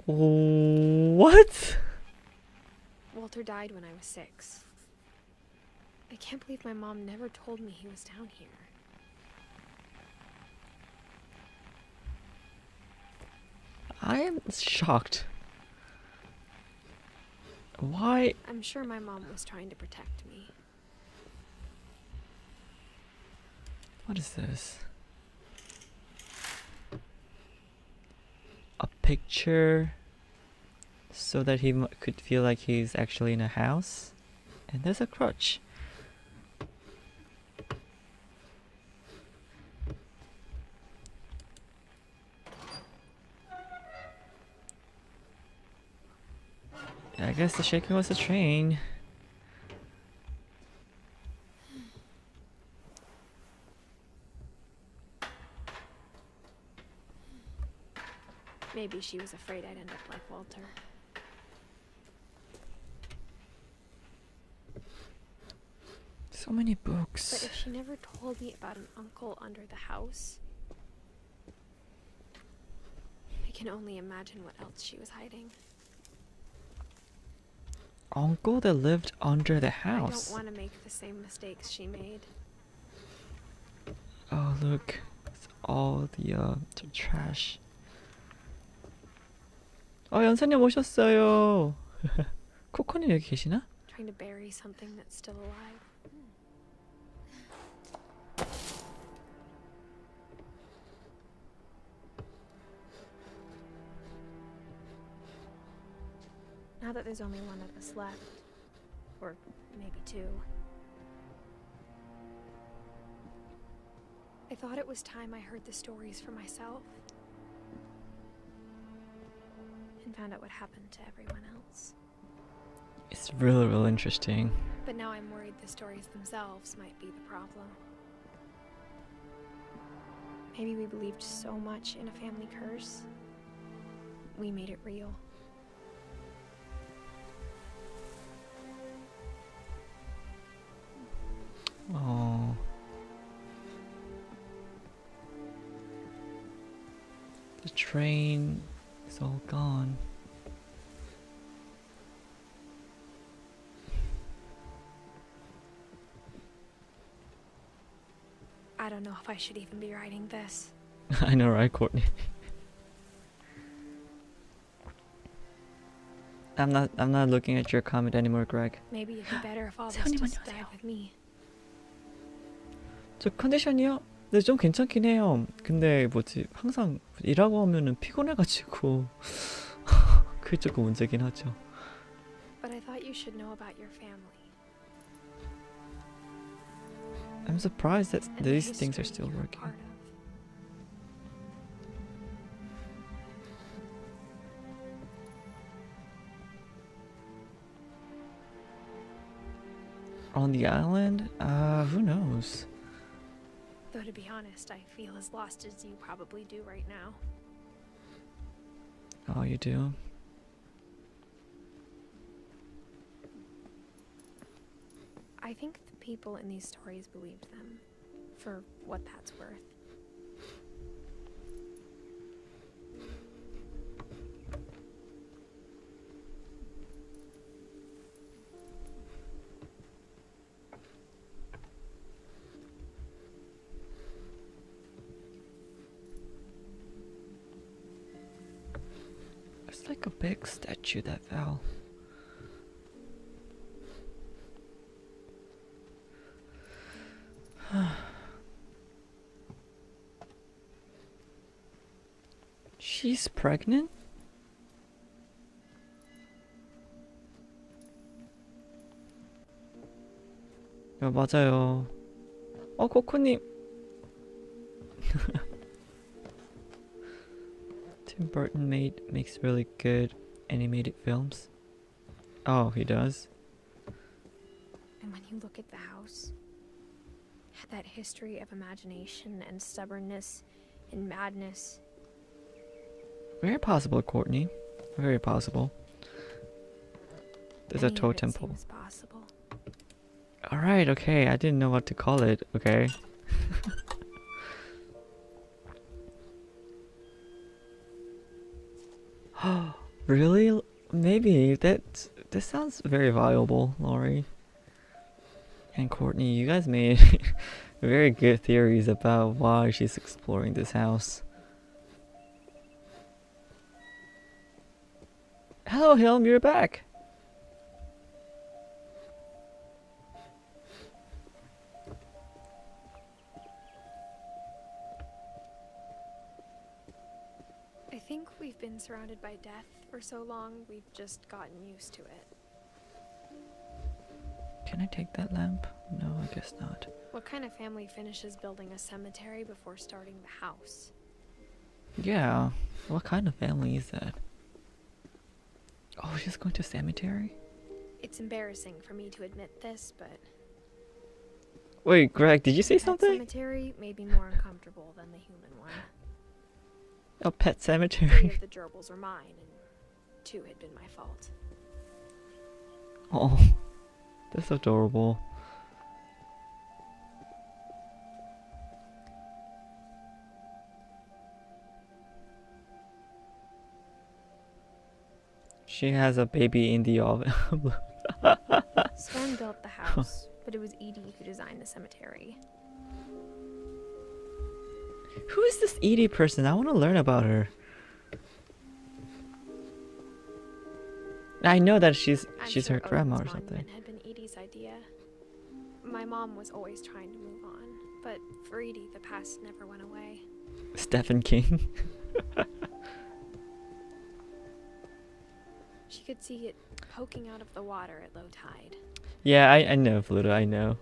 What? Walter died when I was 6. I can't believe my mom never told me he was down here. I am shocked. Why? I'm sure my mom was trying to protect me. What is this? A picture so that he could feel like he's actually in a house. And there's a crutch. I guess the shaking was the train. Maybe she was afraid I'd end up like Walter. So many books. But if she never told me about an uncle under the house, I can only imagine what else she was hiding. Uncle that lived under the I house. don't want to make the same mistakes she made. Oh look, it's all the trash. 연사님 오셨어요. 코코님 여기 계시나? Trying to bury something that's still alive. Now that there's only one of us left, or maybe 2, I thought it was time I heard the stories for myself and found out what happened to everyone else. It's really interesting. But now I'm worried the stories themselves might be the problem. Maybe we believed so much in a family curse, we made it real. Oh. The train is all gone. I don't know if I should even be writing this. I know, right, Courtney? I'm not looking at your comment anymore, Greg. Maybe it'd be better if all this 세훈님 just 안녕하세요. died with me. 저 컨디션이요? 네, 좀 괜찮긴 해요. 근데 뭐지, 항상 일하고 오면은 피곤해가지고 그게 조금 문제긴 하죠. But I thought you should know about your family. I'm surprised that And the these things are history still you're a working. part of. On the island? Who knows? Though to be honest, I feel as lost as you probably do right now. Oh, you do? I think the people in these stories believed them, for what that's worth. It's like a big statue that fell. She's pregnant? 야, 맞아요. 코코님. Tim Burton makes really good animated films. Oh, he does? And when you look at the house, it had that history of imagination and stubbornness and madness. Very possible, Courtney. Very possible. There's a Any of it totem pole. seems possible. Alright, okay. I didn't know what to call it. Okay. Really? Maybe. This sounds very viable, Laurie. And Courtney, you guys made very good theories about why she's exploring this house. Hello, Hilm, you're back. I think we've been surrounded by death for so long, we've just gotten used to it. Can I take that lamp? No, I guess not. What kind of family finishes building a cemetery before starting the house? Yeah, what kind of family is that? Oh, she's going to cemetery? It's embarrassing for me to admit this, but Wait, Greg, did you say the pet something? cemetery made me more uncomfortable than the human one. A pet 3 cemetery? of the gerbils were mine, and 2 had been my fault. Oh, that's adorable. She has a baby in the oven. Sven built the house, but it was Edie who designed the cemetery. Who is this Edie person? I want to learn about her. I know that she's I'm her sure grandma or Odin's something. monument had been Edie's idea. My mom was always trying to move on, but for Edie, the past never went away. Stephen King. She could see it poking out of the water at low tide. Yeah, I know, Pluto, I know.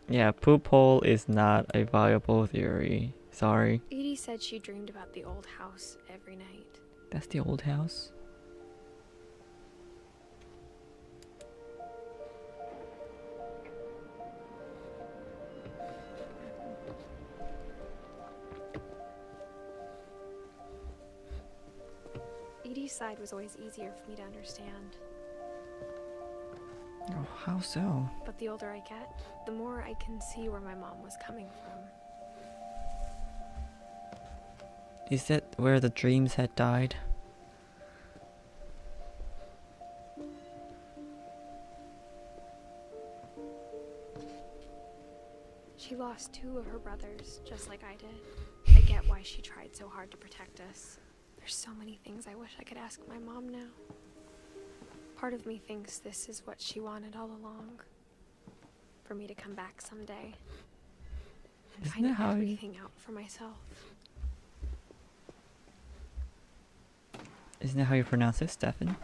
Yeah, poop hole is not a viable theory. Sorry. Edie said she dreamed about the old house every night. That's the old house? Edie's side was always easier for me to understand. Oh, how so? But the older I get, the more I can see where my mom was coming from. Is that where the dreams had died? She lost 2 of her brothers, just like I did. I get why she tried so hard to protect us. There's so many things I wish I could ask my mom now. Part of me thinks this is what she wanted all along. For me to come back someday. And Isn't that find how you... everything out for myself. Isn't that how you pronounce it, Stefan?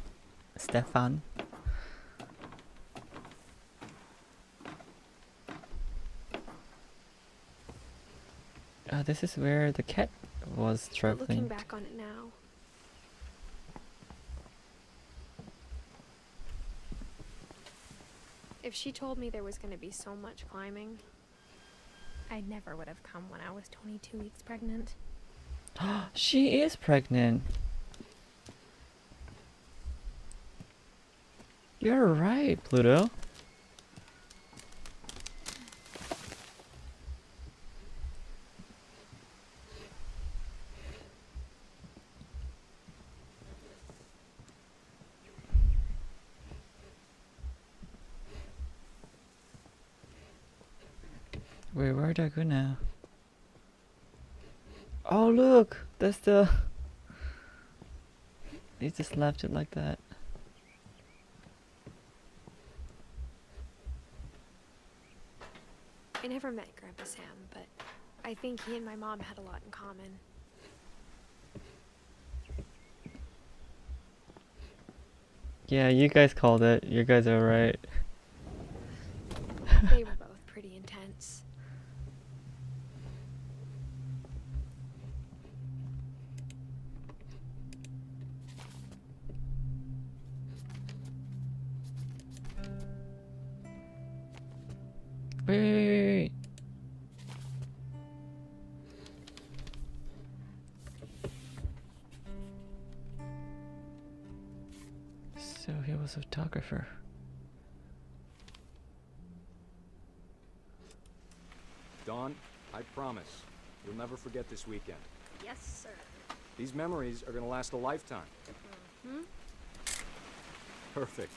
Stefan? This is where the cat was But traveling. looking back on it now, if she told me there was going to be so much climbing, I never would have come when I was 22 weeks pregnant. She is pregnant. You're right, Pluto. Wait, where do I go now? Oh look, that's the... They just left it like that. I never met Grandpa Sam, but I think he and my mom had a lot in common. Yeah, you guys called it. You guys are right. They were both pretty intense. Wait. was a photographer. Dawn, I promise, you'll never forget this weekend. Yes, sir. These memories are gonna last a lifetime. Hmm? Perfect.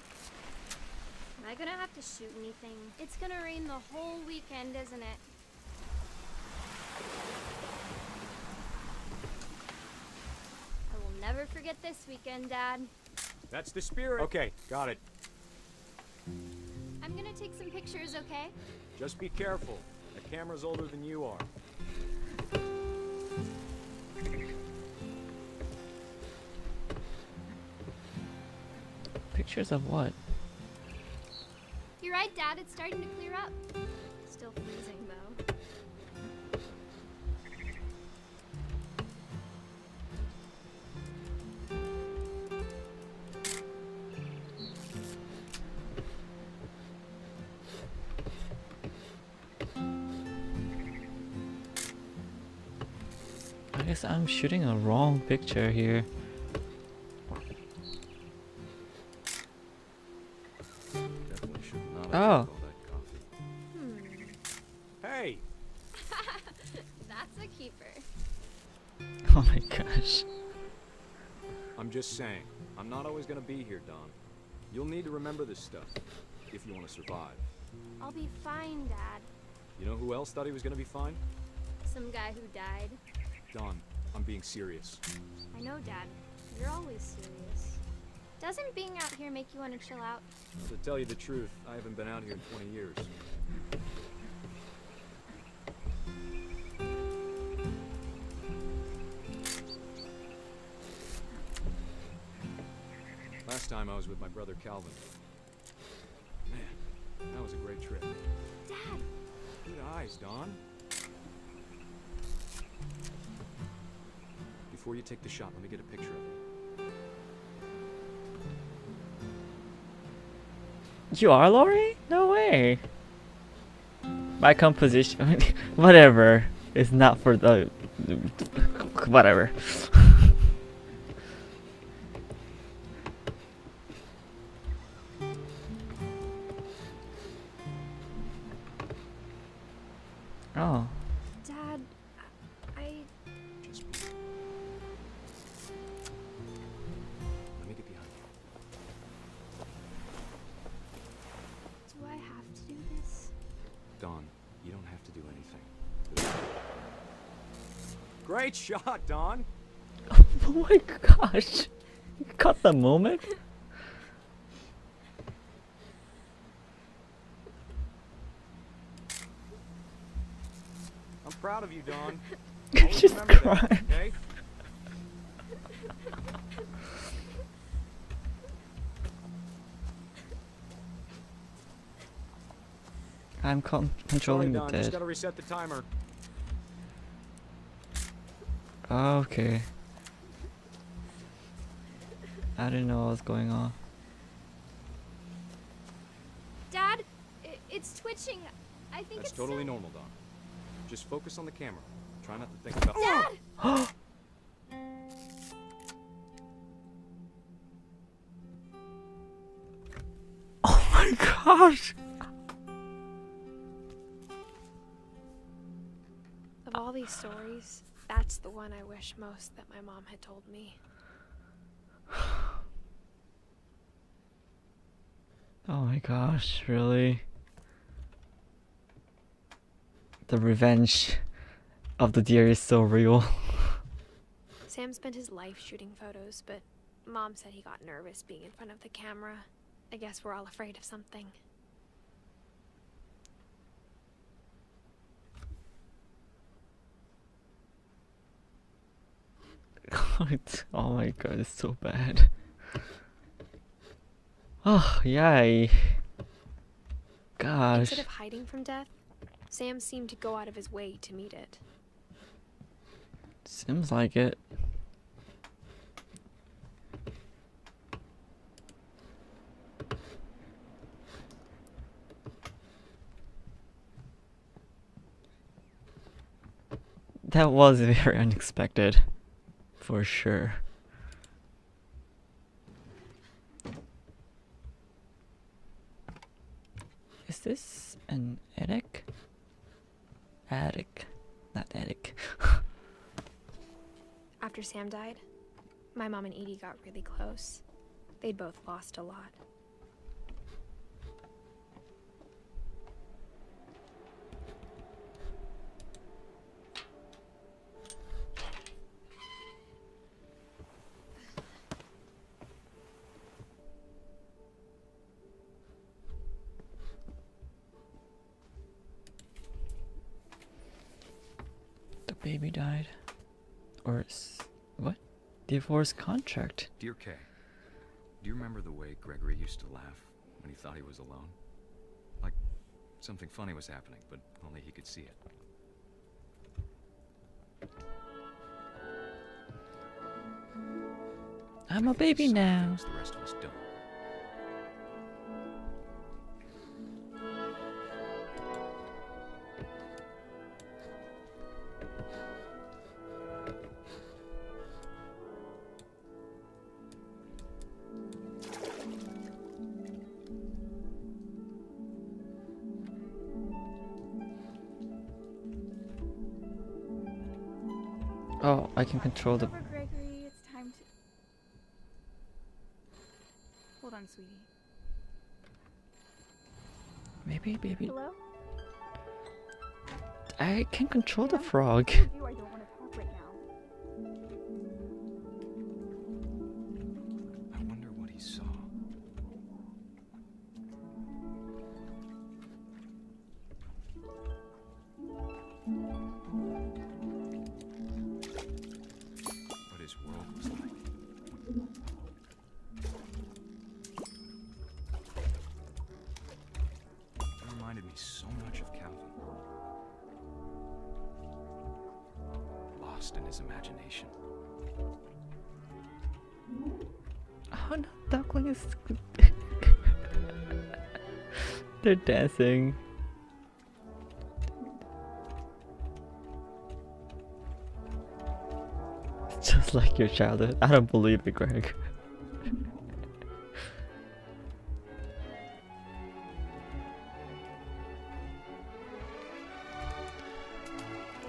Am I gonna have to shoot anything? It's gonna rain the whole weekend, isn't it? I will never forget this weekend, Dad. That's the spirit. Okay, got it. I'm gonna take some pictures, okay? Just be careful. The camera's older than you are. Pictures of what? You're right, Dad. It's starting to clear up. Still freezing, though. I guess I'm shooting a wrong picture here. Definitely should not have Oh. all that coffee. Hey! That's a keeper. Oh my gosh. I'm just saying, I'm not always gonna be here, Don. You'll need to remember this stuff, if you want to survive. I'll be fine, Dad. You know who else thought he was gonna be fine? Some guy who died. Don, I'm being serious. I know, Dad. You're always serious. Doesn't being out here make you want to chill out? Well, to tell you the truth, I haven't been out here in 20 years. Last time I was with my brother Calvin. Man, that was a great trip. Dad! Good eyes, Don. Before you take the shot, let me get a picture of you. You are Lori? No way. My composition, whatever. It's not for the, whatever. Oh. Dad, I... Just let me get behind you. Do I have to do this? Don, you don't have to do anything. Great shot, Don. Oh my gosh. You caught the moment? I'm proud of you, Don. You're Always just remember that, crying. okay? I'm controlling Sorry, Don, the just dead. gotta reset the timer. Okay. I didn't know what was going on. Dad, it's twitching. I think That's it's totally still... normal, Don. Just focus on the camera. Try not to think about. Dad! Oh my gosh! Of all these stories, that's the one I wish most that my mom had told me. Oh my gosh, really? The revenge of the deer is so real. Sam spent his life shooting photos, but Mom said he got nervous being in front of the camera. I guess we're all afraid of something. Oh my god, it's so bad. Oh, yay. Gosh. Instead of hiding from death, Sam seemed to go out of his way to meet it. Seems like it. That was very unexpected. For sure. Is this an attic? Attic, not attic. After Sam died, my mom and Edie got really close. They'd both lost a lot. The baby died. Or what? Divorce contract. Dear Kay, do you remember the way Gregory used to laugh when he thought he was alone? Like something funny was happening, but only he could see it. I'm a baby now. Things the rest of us don't. Oh, I can control the. Gregory, it's time to. Hold on, sweetie. Maybe, baby. Hello? I can control the frog. I don't want to talk right now. I wonder what he saw. What his world was like. It reminded me so much of Calvin. Lost in his imagination. Oh no, duckling is. They're dancing. It's just like your childhood. I don't believe it, Greg.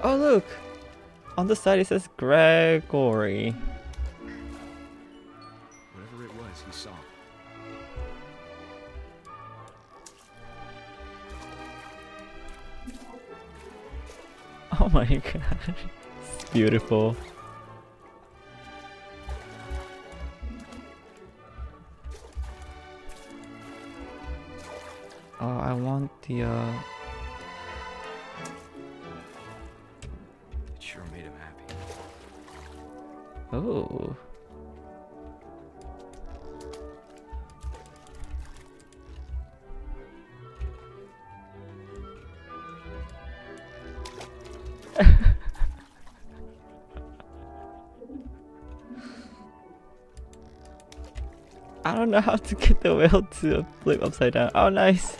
Oh look! On the side it says Gregory. Whatever it was, he saw. Oh my god. It's beautiful. Oh, I want the It sure made him happy. oh. I don't know how to get the wheel to flip upside down. Oh, nice.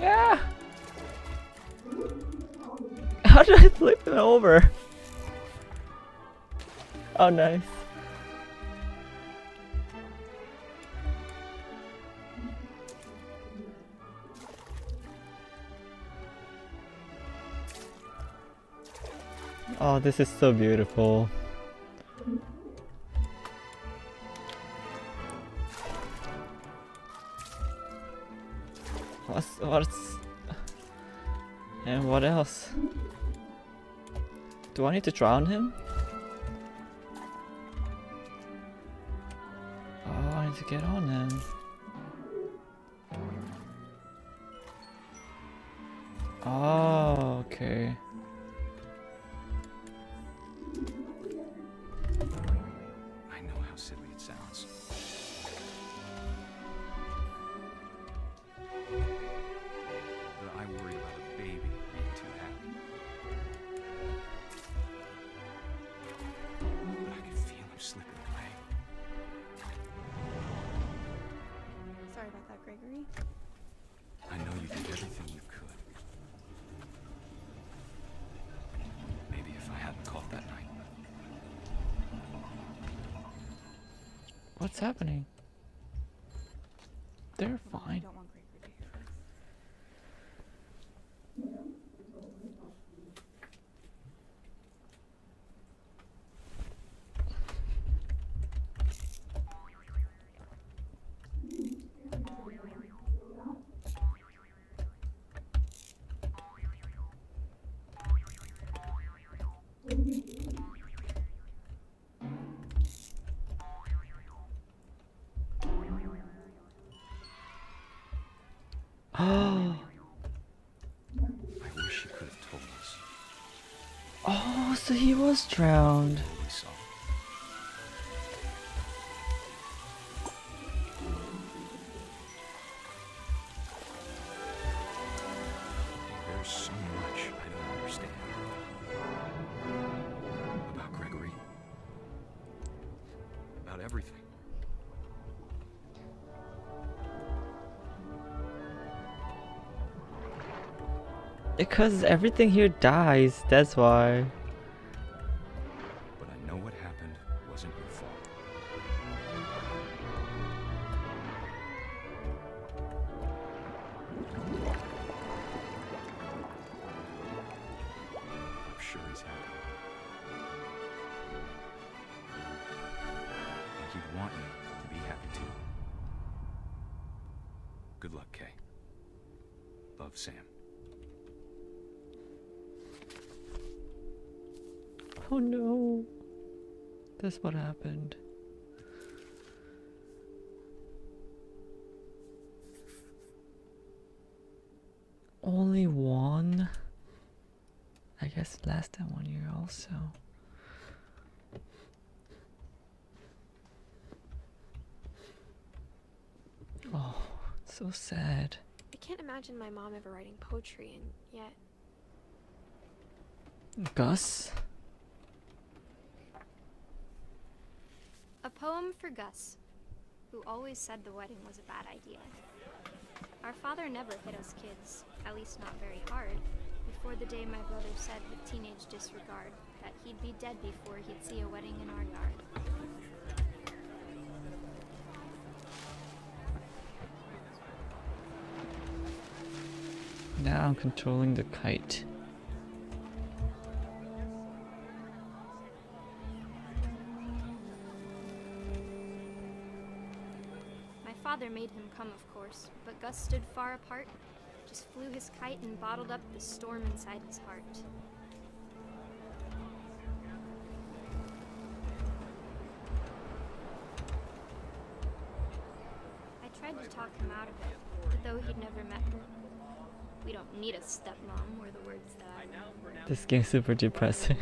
Yeah. How did I flip it over? Oh, nice. Oh, this is so beautiful. What's and what else? Do I need to drown him? Oh, I need to get on him. Oh, okay. I know how silly it sounds. But I worry about a baby being too happy. But I can feel him slipping away. Sorry about that, Gregory. I know you did everything you could. What's happening? They're Hold on, I fine. don't want Gregory to hear this. Oh, I wish she could have told us oh, so he was drowned. what we saw. There's so much I don't understand about Gregory. About everything. Because everything here dies, that's why. But I know what happened wasn't your fault. I'm sure he's happy. And he'd want you to be happy too. Good luck, Kay. Love, Sam. Oh no. That's what happened. Only one? I guess less than 1 year also. Oh, so sad. I can't imagine my mom ever writing poetry, and yet Gus? A poem for Gus, who always said the wedding was a bad idea. Our father never hit us kids, at least not very hard, before the day my brother said with teenage disregard that he'd be dead before he'd see a wedding in our yard. Now I'm controlling the kite. My father made him come, of course, but Gus stood far apart, just flew his kite and bottled up the storm inside his heart. I tried to talk him out of it, but though he'd never met her. We don't need a stepmom, were the words that I remember. This game's super depressing.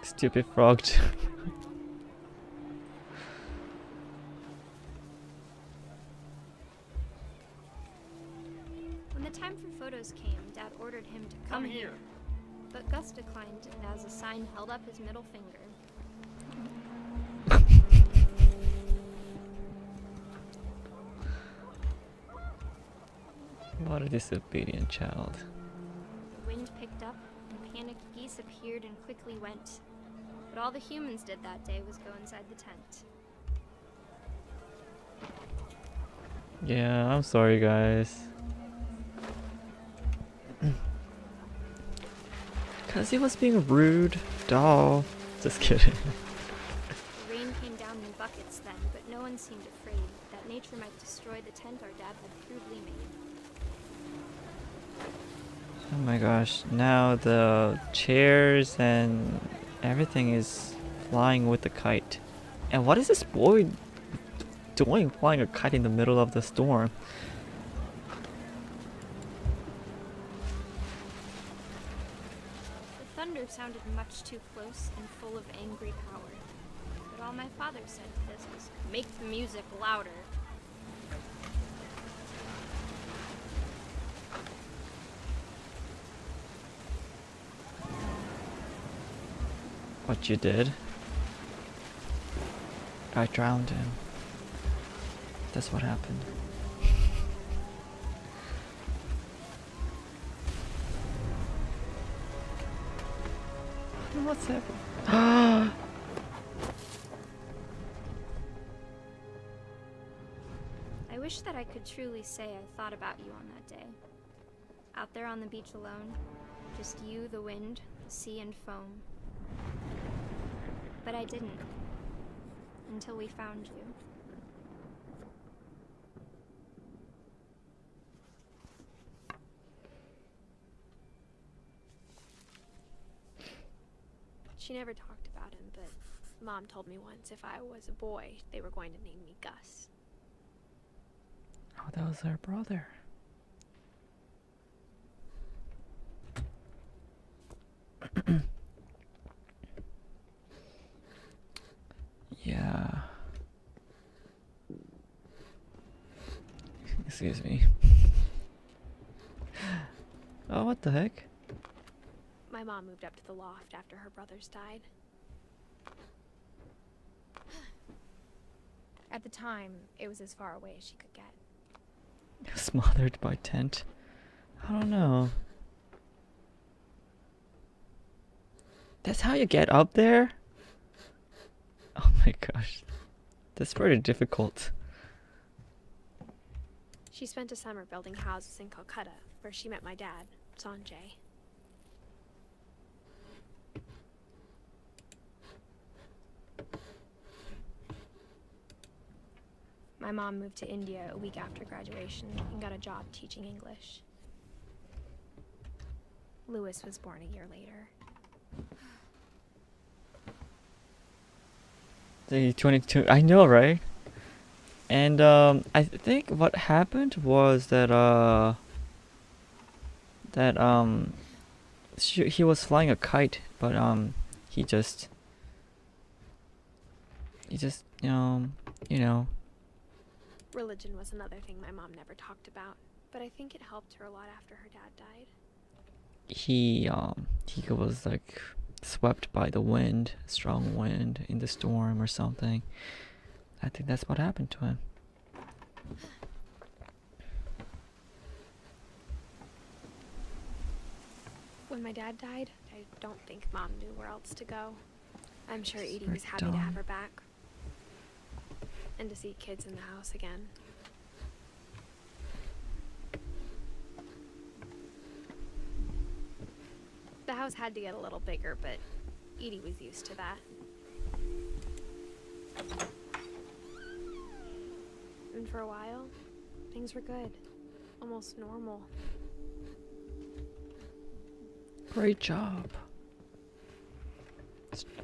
Stupid frog. When the time for photos came, Dad ordered him to come here. But Gus declined, and as a sign held up his middle finger. What a disobedient child. The wind picked up, and panicked geese appeared and quickly went. But all the humans did that day was go inside the tent. Yeah, I'm sorry guys. Cause he was being rude. Doll. Just kidding. The rain came down in buckets then, but no one seemed afraid that nature might destroy the tent our dad had crudely made. Oh my gosh, now the chairs and everything is flying with the kite. And what is this boy doing flying a kite in the middle of the storm? The thunder sounded much too close and full of angry power. But all my father said to this was, "Make the music louder." What you did? I drowned him. That's what happened. What's happening? I wish that I could truly say I thought about you on that day. Out there on the beach alone, just you, the wind, the sea, and foam. But I didn't. Until we found you. She never talked about him, but Mom told me once if I was a boy, they were going to name me Gus. Oh, that was her brother. Yeah. Excuse me. Oh, what the heck? My mom moved up to the loft after her brothers died. At the time, it was as far away as she could get. Smothered by tent? I don't know. That's how you get up there? Oh my gosh. That's pretty difficult. She spent a summer building houses in Calcutta, where she met my dad, Sanjay. My mom moved to India a week after graduation and got a job teaching English. Lewis was born a year later. The 22, I know, right? And I think what happened was that he was flying a kite, but he just you know. Religion was another thing my mom never talked about, but I think it helped her a lot after her dad died. He was like swept by the wind, strong wind in the storm or something. I think that's what happened to him. When my dad died, I don't think Mom knew where else to go. I'm sure Edie We're was happy to have done. her back. And to see kids in the house again. The house had to get a little bigger, but Edie was used to that. And for a while, things were good. Almost normal. Great job.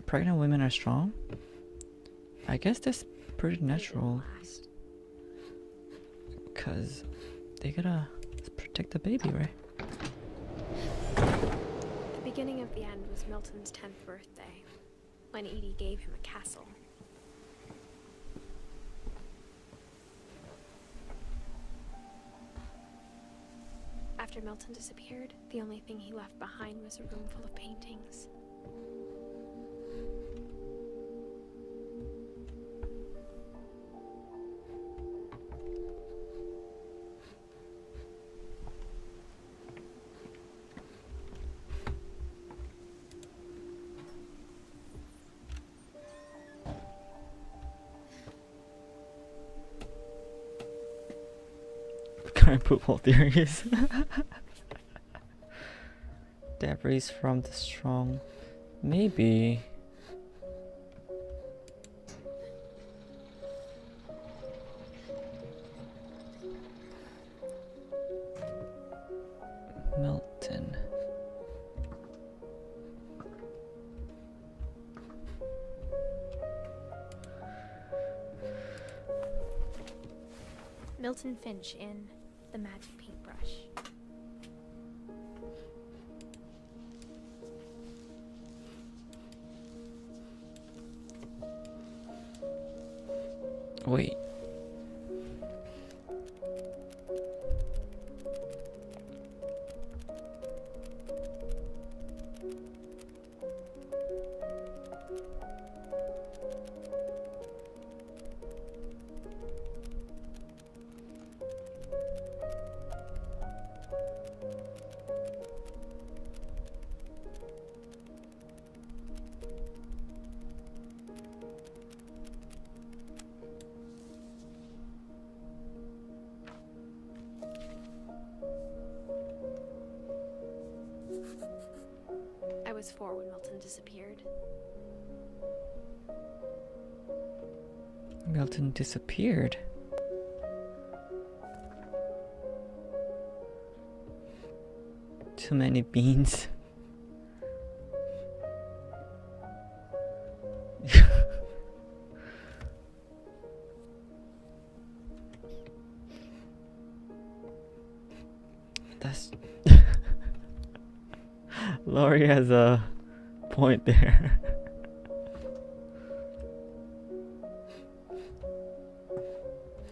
Pregnant women are strong? I guess that's pretty natural. Because they gotta protect the baby, right? The beginning of the end was Milton's 10th birthday, when Edie gave him a castle. After Milton disappeared, the only thing he left behind was a room full of paintings. Current football theories. Debris from the strong. Maybe. Milton. Milton Finch in The Magic Paintbrush. Wait. was 4 when Milton disappeared. Milton disappeared. Too many beans. That's Laurie has a point there.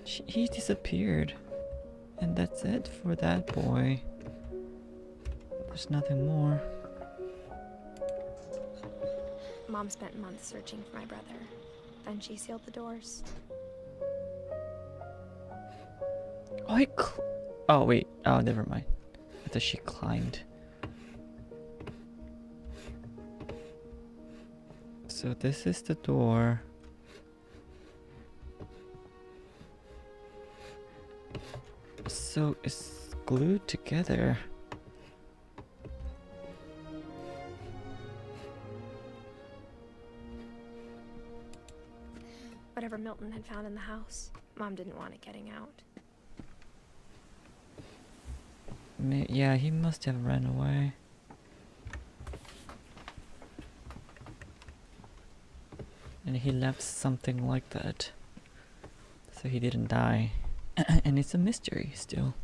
He disappeared, and that's it for that boy. There's nothing more. Mom spent months searching for my brother. Then she sealed the doors. Oh, oh wait. Oh, never mind. I thought she climbed. So this is the door. So it's glued together. Whatever Milton had found in the house, Mom didn't want it getting out. Yeah, he must have run away. And he left something like that. So he didn't die. And it's a mystery still.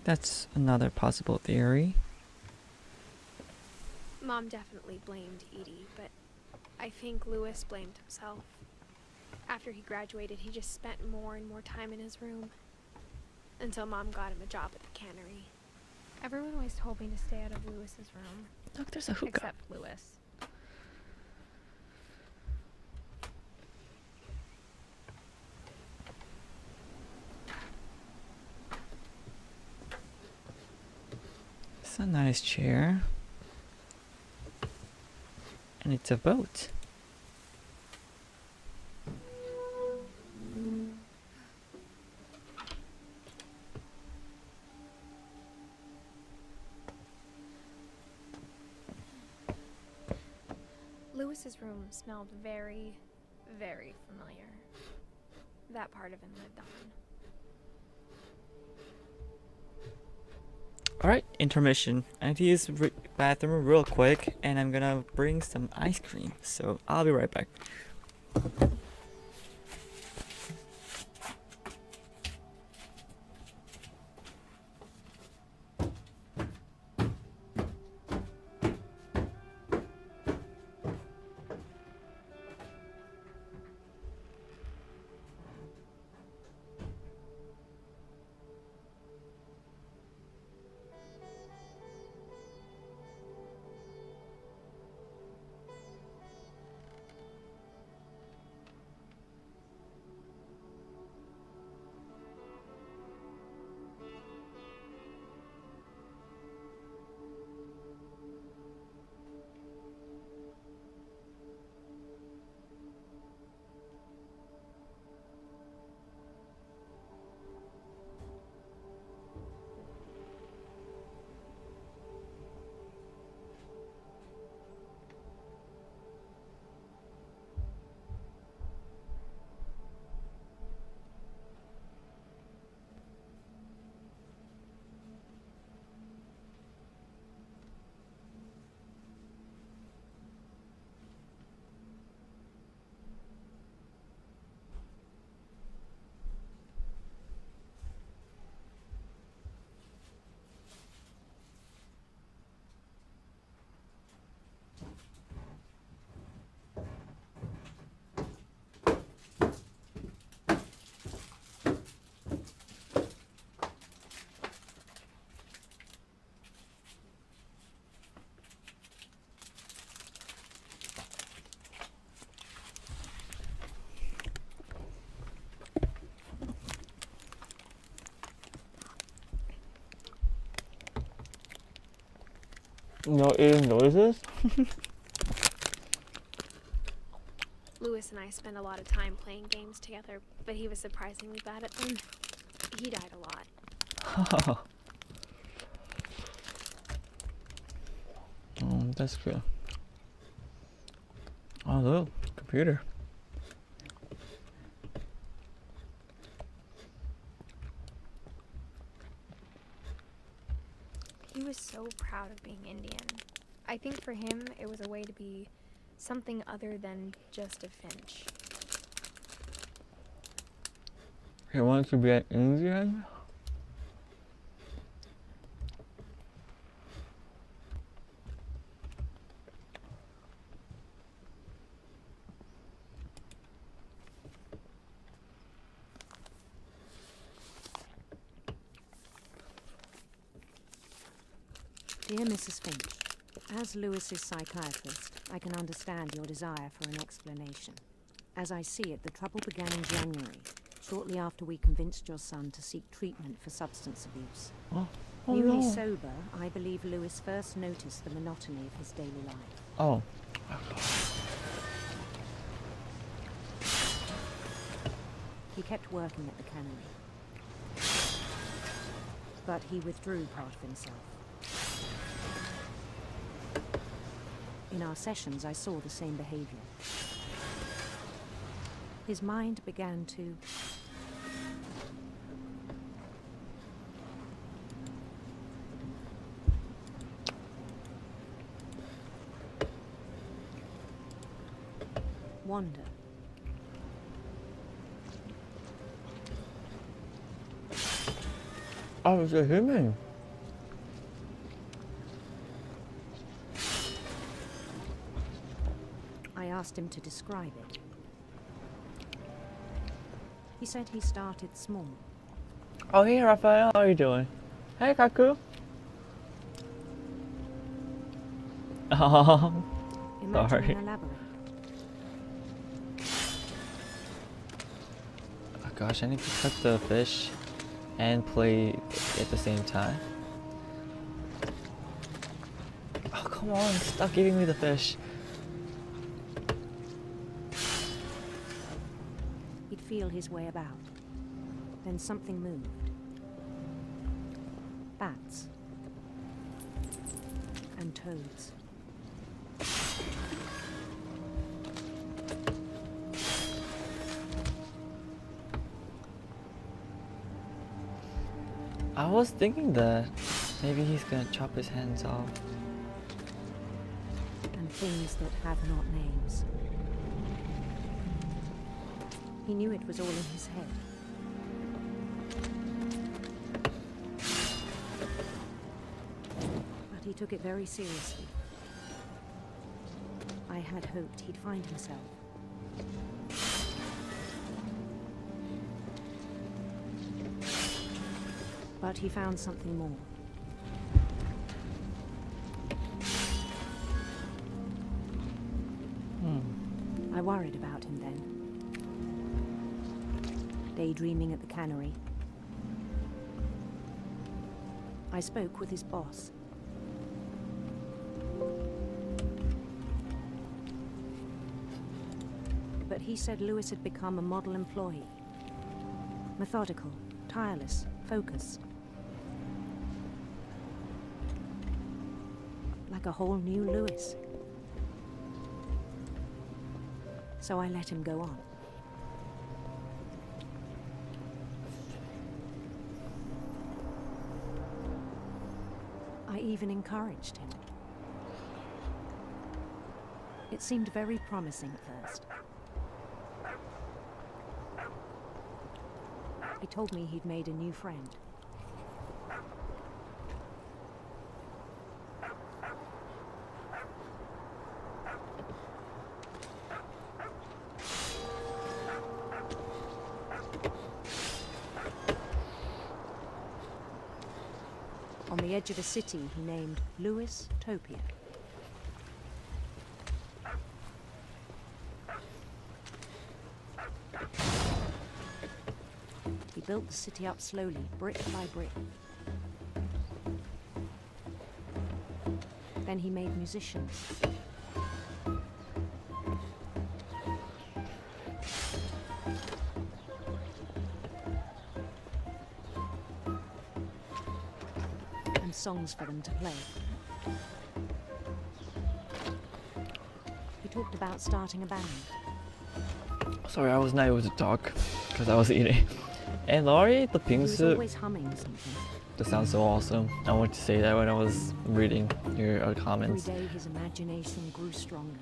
That's another possible theory. Mom definitely blamed Edie, but I think Lewis blamed himself. After he graduated, he just spent more and more time in his room. Until Mom got him a job at the cannery. Everyone always told me to stay out of Lewis's room. Look, there's a hookah. Except Lewis. It's a nice chair. And it's a boat. Lewis's room smelled very, very familiar. That part of him lived on. Alright, intermission. I need to use the bathroom real quick, and I'm gonna bring some ice cream. So I'll be right back. No eating noises? Lewis and I spend a lot of time playing games together, but he was surprisingly bad at them. He died a lot. That's good. Oh, look, computer. He was so proud of being Indian. I think for him, it was a way to be something other than just a Finch. He wants to be an Indian? Dear Mrs. Finch, as Lewis's psychiatrist, I can understand your desire for an explanation. As I see it, the trouble began in January, shortly after we convinced your son to seek treatment for substance abuse. Newly sober, I believe Lewis first noticed the monotony of his daily life. Oh. He kept working at the cannery, but he withdrew part of himself. In our sessions, I saw the same behavior. His mind began to wander. Oh, it's a human. I asked him to describe it. He said he started small. Oh, hey, Raphael, how are you doing? Hey, Kaku. Oh, Imagine sorry. and elaborate. Oh gosh, I need to cook the fish and play at the same time. Oh, come on, stop giving me the fish. He'd feel his way about. Then something moved. Bats. And toads. I was thinking that maybe he's gonna chop his hands off. And things that have not names. He knew it was all in his head. But he took it very seriously. I had hoped he'd find himself. But he found something more. I worried about him then. Daydreaming at the cannery. I spoke with his boss. But he said Lewis had become a model employee. Methodical, tireless, focused. Like a whole new Lewis. So I let him go on. I even encouraged him. It seemed very promising at first. He told me he'd made a new friend. On the edge of a city he named Lewis Topia. He built the city up slowly, brick by brick. Then he made musicians. songs for them to play. He talked about starting a band. Sorry, I was not able to talk because I was eating. And Laurie, the He pink was suit, always humming something. that sounds so awesome. I wanted to say that when I was reading your Every comments. day his imagination grew stronger.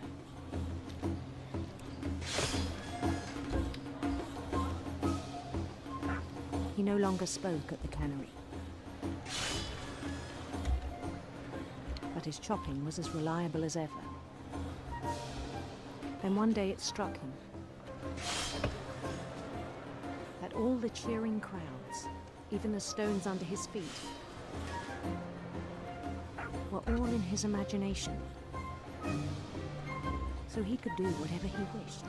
He no longer spoke at the cannery. But his chopping was as reliable as ever. Then one day it struck him that all the cheering crowds, even the stones under his feet, were all in his imagination. So he could do whatever he wished.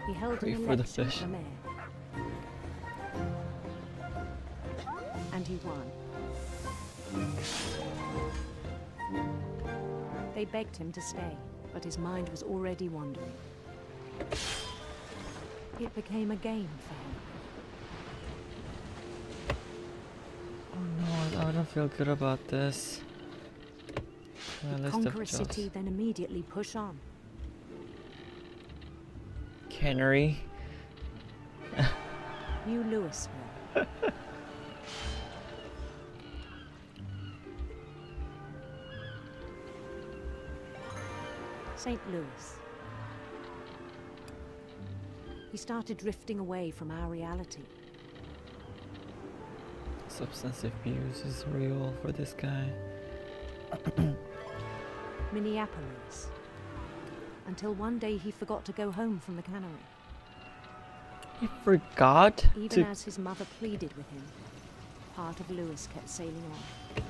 He held Pray an for the election fish. for mayor. And he won. They begged him to stay, but his mind was already wandering. It became a game for him. Oh no, I don't feel good about this. My list of Conquer a jobs. city, then immediately push on. Cannery. New Louisville. St. Louis. He started drifting away from our reality. Substance abuse is real for this guy. Minneapolis. Until one day he forgot to go home from the cannery. He forgot Even to. as his mother pleaded with him, part of Louis kept sailing on.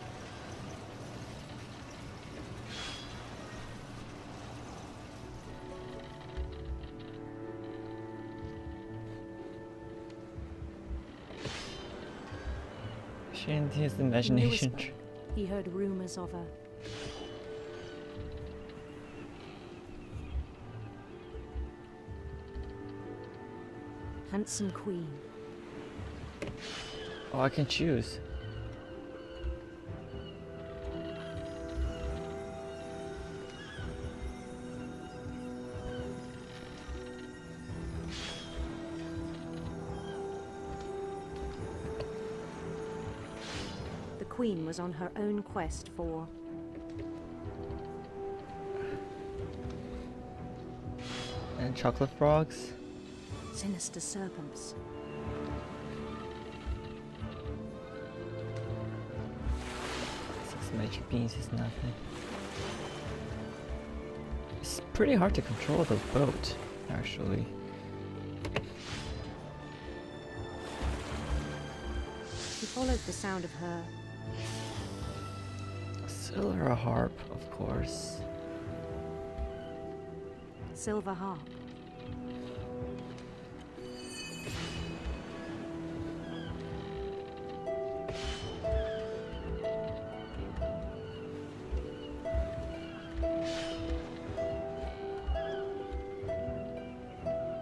Shouldn't his In imagination. Louisburg, he heard rumors of a handsome queen. Oh, I can choose. The queen was on her own quest for And chocolate frogs. sinister serpents. Six magic beans is nothing. It's pretty hard to control the boat, actually. He followed the sound of her Silver harp, of course. silver harp.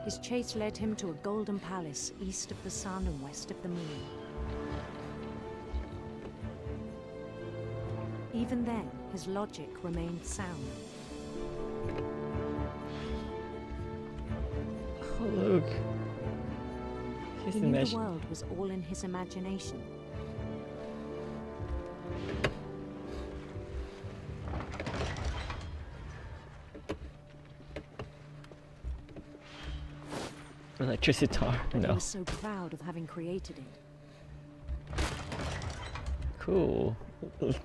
His chase led him to a golden palace east of the sun and west of the moon. Even then, his logic remained sound. Oh, look. His He knew the imagine. world was all in his imagination. Electricity tar. But he No. was so proud of having created it. Cool.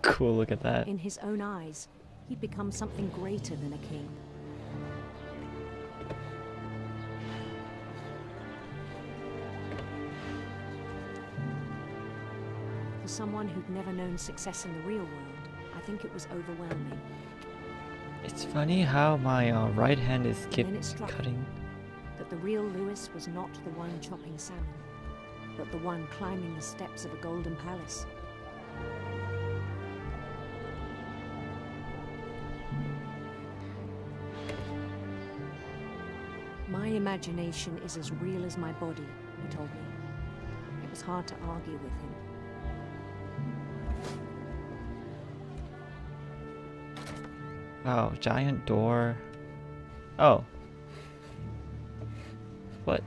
Cool, look at that. In his own eyes, he'd become something greater than a king. For someone who'd never known success in the real world, I think it was overwhelming. It's funny how my right hand is keep then it struck him. cutting. That the real Louis was not the one chopping salmon, but the one climbing the steps of a golden palace. My imagination is as real as my body, he told me. was hard to argue with him. Wow, giant door. Oh. What?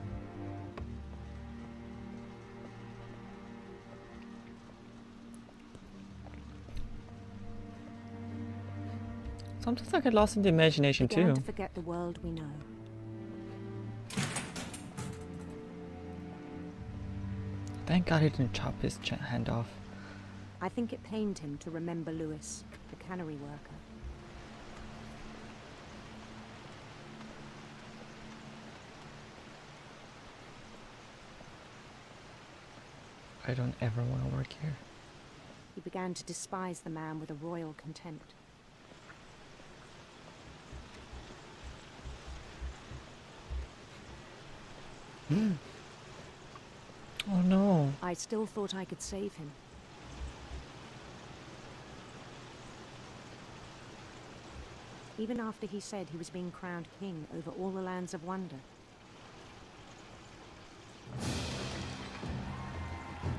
Sometimes I get lost in the imagination Began too. to forget the world we know. Thank God he didn't chop his hand off. I think it pained him to remember Lewis, the cannery worker. I don't ever want to work here. He began to despise the man with a royal contempt. Oh no. I still thought I could save him. Even after he said he was being crowned king over all the lands of wonder.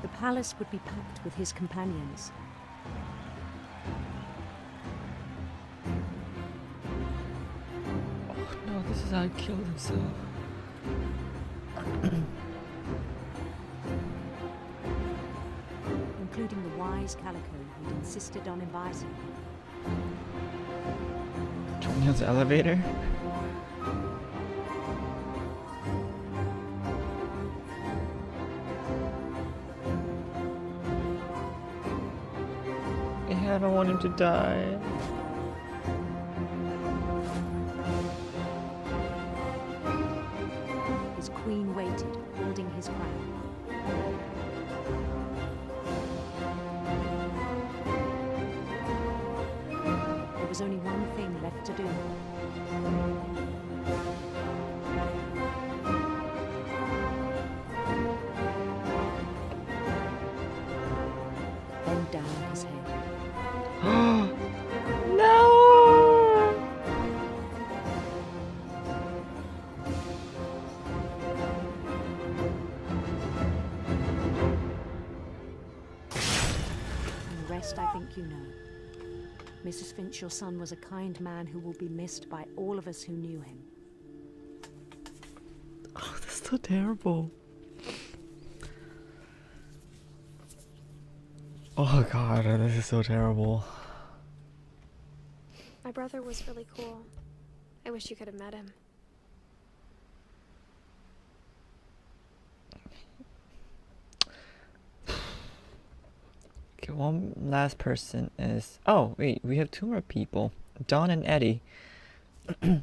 The palace would be packed with his companions. Oh no, this is how he killed himself. Including the wise Calico who'd insisted on inviting him. Joining his elevator? Yeah, I don't want him to die. His queen waited, holding his crown. There was only one thing left to do. Bend down his head. No! And the rest I think you know. Mrs. Finch, your son was a kind man who will be missed by all of us who knew him. Oh, that's so terrible. Oh god, this is so terrible. My brother was really cool. I wish you could have met him. Okay, one last person is... Oh, wait, we have two more people. Dawn and Eddie. I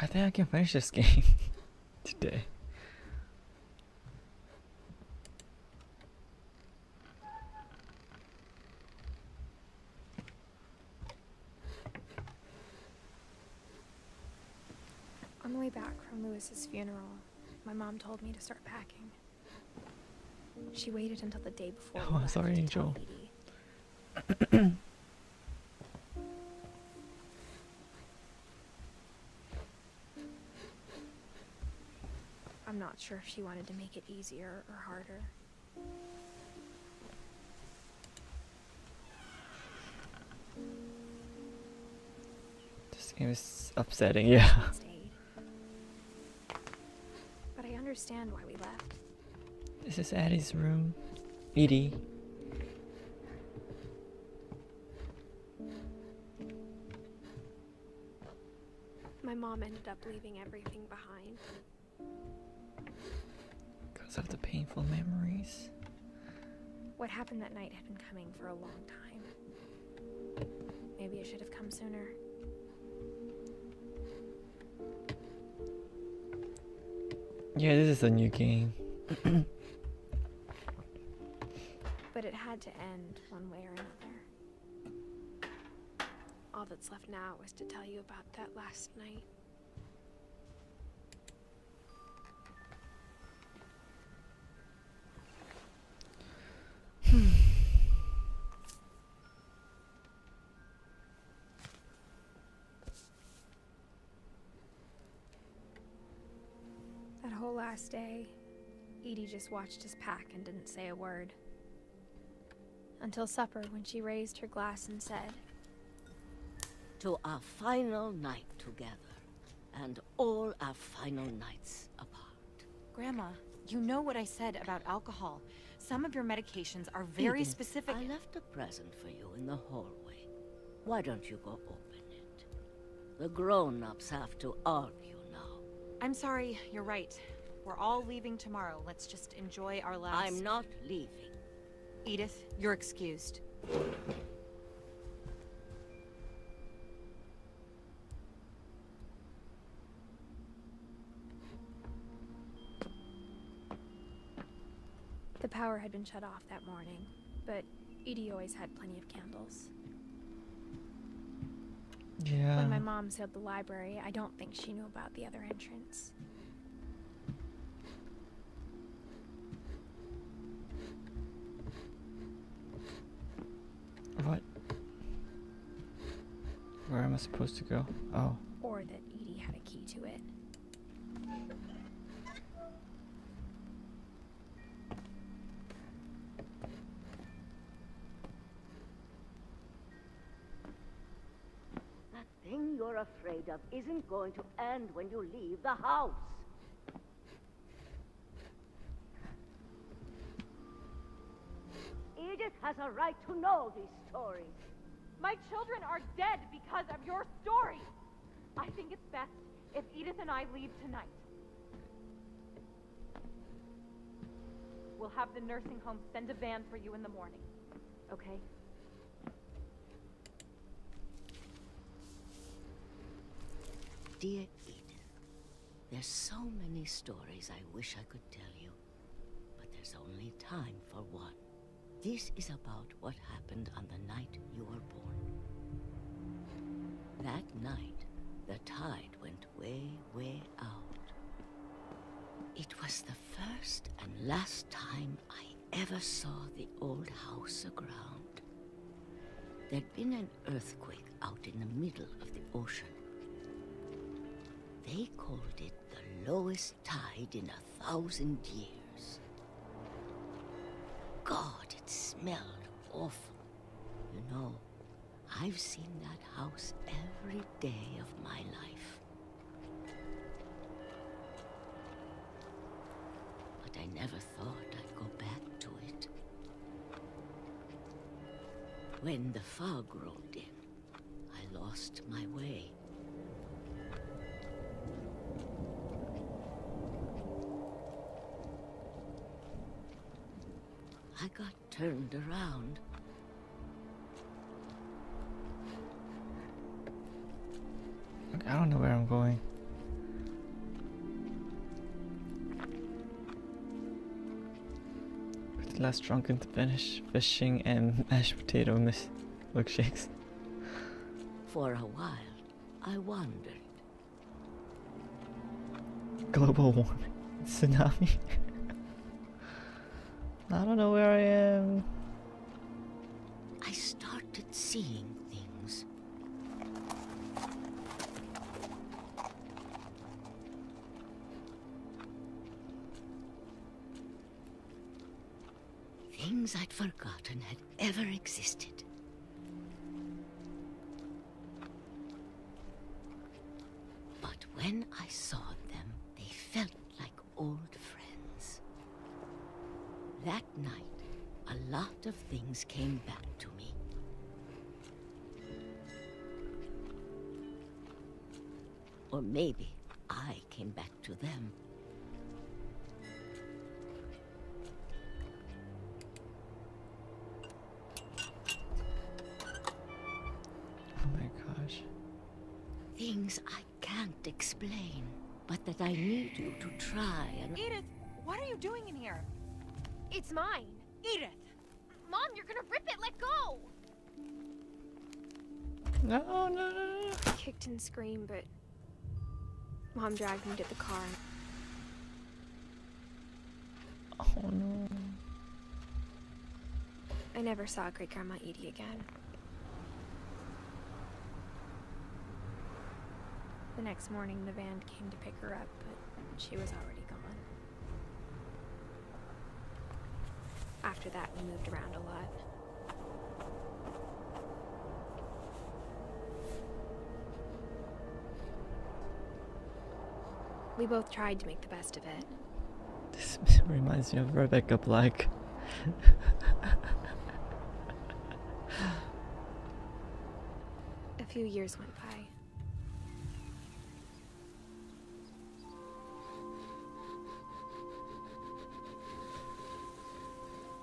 think I can finish this game today. On the way back from Lewis's funeral, my mom told me to start packing. She waited until the day before. Oh, sorry, Angel. I'm not sure if she wanted to make it easier or harder. This game is upsetting, yeah. But I understand why we left. This is Eddie's room. Edie. My mom ended up leaving everything behind. Because of the painful memories. What happened that night had been coming for a long time. Maybe it should have come sooner. Yeah, this is a new game. But it had to end one way or another. All that's left now is to tell you about that last night. last day, Edie just watched us pack and didn't say a word. Until supper, when she raised her glass and said, "To our final night together, and all our final nights apart." Grandma, you know what I said about alcohol. Some of your medications are very Edith, specific. I left a present for you in the hallway. Why don't you go open it? The grown-ups have to argue now. I'm sorry, you're right. We're all leaving tomorrow. Let's just enjoy our last... I'm not leaving. Edith, you're excused. The power had been shut off that morning, but Edie always had plenty of candles. Yeah. When my mom sealed the library, I don't think she knew about the other entrance. What? Where am I supposed to go? Oh. Or that Edie had a key to it. That thing you're afraid of isn't going to end when you leave the house. Edith has a right to know these stories. My children are dead because of your story. I think it's best if Edith and I leave tonight. We'll have the nursing home send a van for you in the morning, okay? Dear Edith, there's so many stories I wish I could tell you, but there's only time for one. This is about what happened on the night you were born. That night, the tide went way, way out. It was the first and last time I ever saw the old house aground. There'd been an earthquake out in the middle of the ocean. They called it the lowest tide in 1,000 years. God, it smelled awful. You know, I've seen that house every day of my life. But I never thought I'd go back to it. When the fog rolled in, I lost my way. I got turned around. Okay, I don't know where I'm going. With less drunken to finish fishing and mashed potato milkshakes. For a while, I wondered. Global warming. Tsunami. I don't know where I am. I started seeing things. Things I'd forgotten had ever existed. But when I saw them, they felt like old friends. That night, a lot of things came back to me. Or maybe I came back to them. Oh my gosh. Things I can't explain, but that I need you to try and... Edith, what are you doing in here? It's mine. Edith! Mom, you're gonna rip it! Let go! No. I kicked and screamed, but Mom dragged me to the car. Oh no. I never saw Great Grandma Edie again. The next morning, the van came to pick her up, but she was already gone. After that, we moved around a lot. We both tried to make the best of it. This reminds me of Rebecca Black. A few years went by.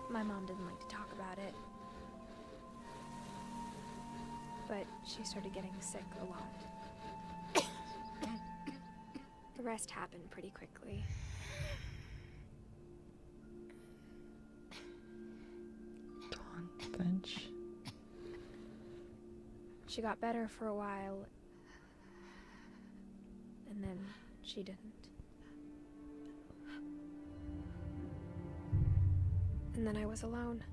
My mom didn't like to talk about it. But she started getting sick a lot. The rest happened pretty quickly. Finch. She got better for a while, and then she didn't. And then I was alone.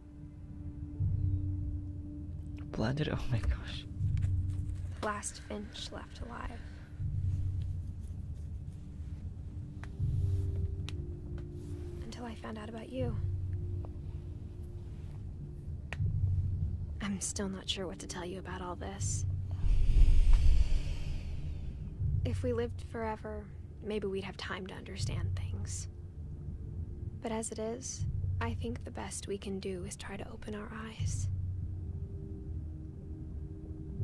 Blended? Oh my gosh. Last Finch left alive. Until I found out about you. I'm still not sure what to tell you about all this. If we lived forever, maybe we'd have time to understand things. But as it is, I think the best we can do is try to open our eyes.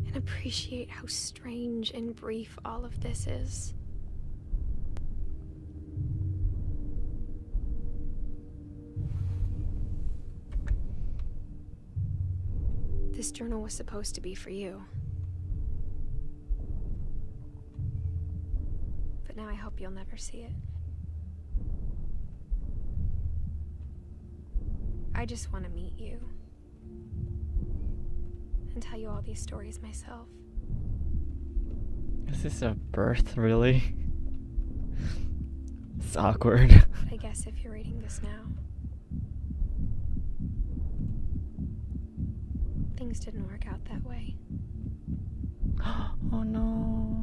And appreciate how strange and brief all of this is. This journal was supposed to be for you. But now I hope you'll never see it. I just want to meet you. And tell you all these stories myself. Is this a birth, really? It's awkward. I guess if you're reading this now, things didn't work out that way. Oh no.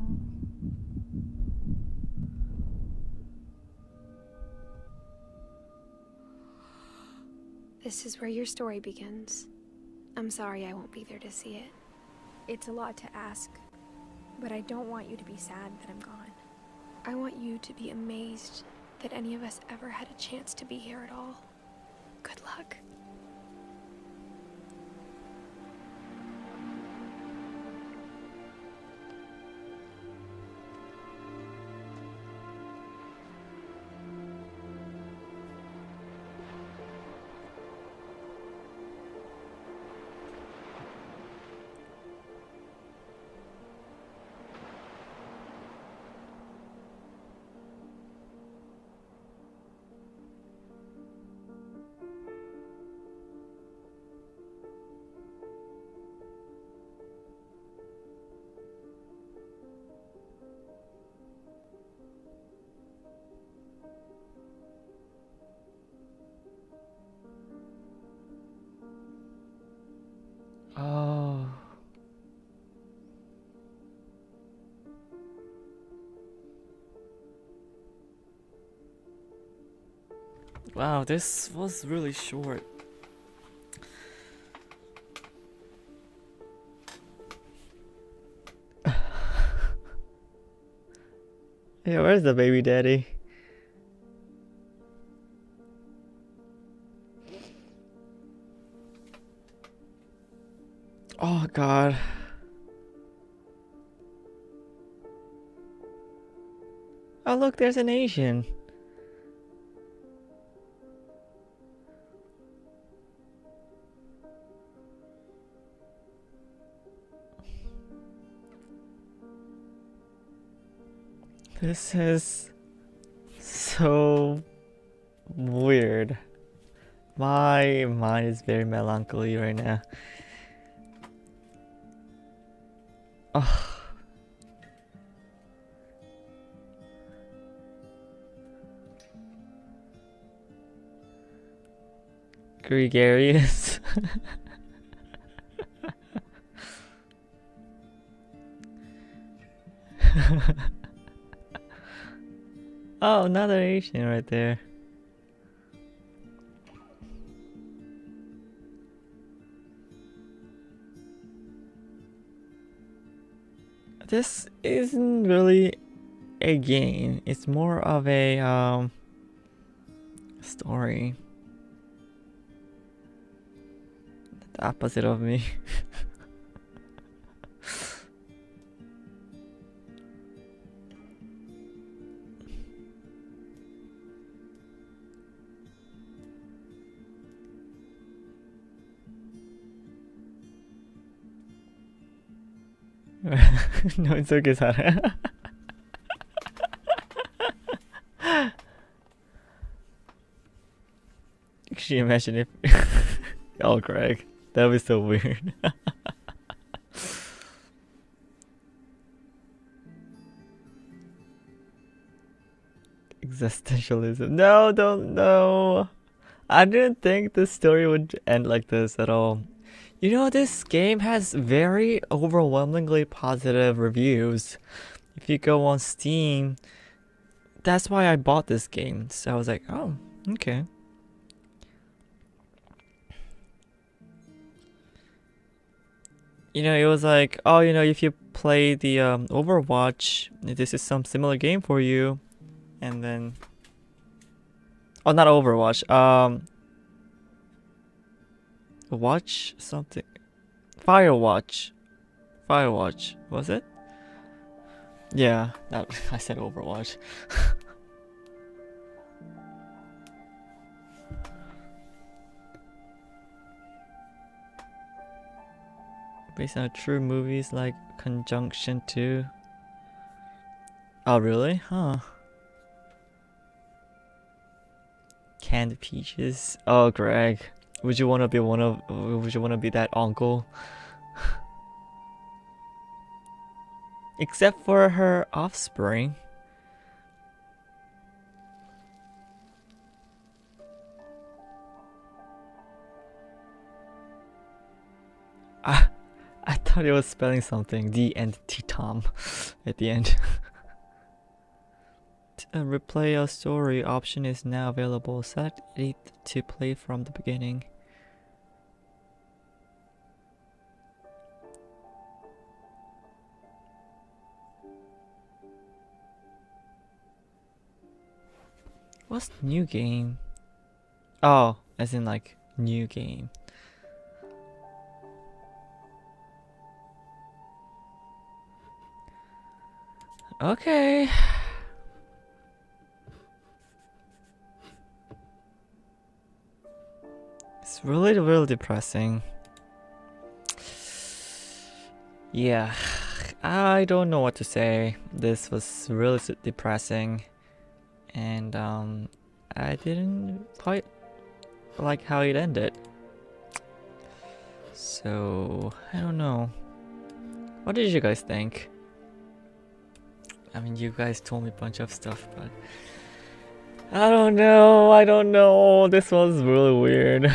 This is where your story begins. I'm sorry I won't be there to see it. It's a lot to ask, but I don't want you to be sad that I'm gone. I want you to be amazed that any of us ever had a chance to be here at all. Good luck. Oh. Wow, this was really short. Yeah, where's the baby daddy? Oh god. Oh look, there's an Asian. This is so weird. My mind is very melancholy right now. Oh. Gregarious. Oh, another Asian right there. This isn't really a game. It's more of a story. The opposite of me. No, it's okay, Sarah. Can you imagine if... Oh, Greg. That would be so weird. Existentialism. No, don't, no. I didn't think the story would end like this at all. You know, this game has very overwhelmingly positive reviews. If you go on Steam, that's why I bought this game. So I was like, oh, okay. You know, it was like, oh, you know, if you play the Overwatch, this is some similar game for you. And then... Oh, not Overwatch. Watch something. Firewatch. Firewatch. Was it? Yeah, that, I said Overwatch. Based on true movies like Conjunction 2. Oh, really? Huh. Canned peaches. Oh, Greg. Would you want to be would you want to be that uncle? Except for her offspring. I thought it was spelling something. The and T-Tom at the end. Replay a story option is now available. Select Edith to play from the beginning. What's new game? Oh, as in like new game. Okay. It's really, really depressing. Yeah, I don't know what to say. This was really depressing. And I didn't quite like how it ended. So, I don't know. What did you guys think? I mean, you guys told me a bunch of stuff, but I don't know, this was really weird.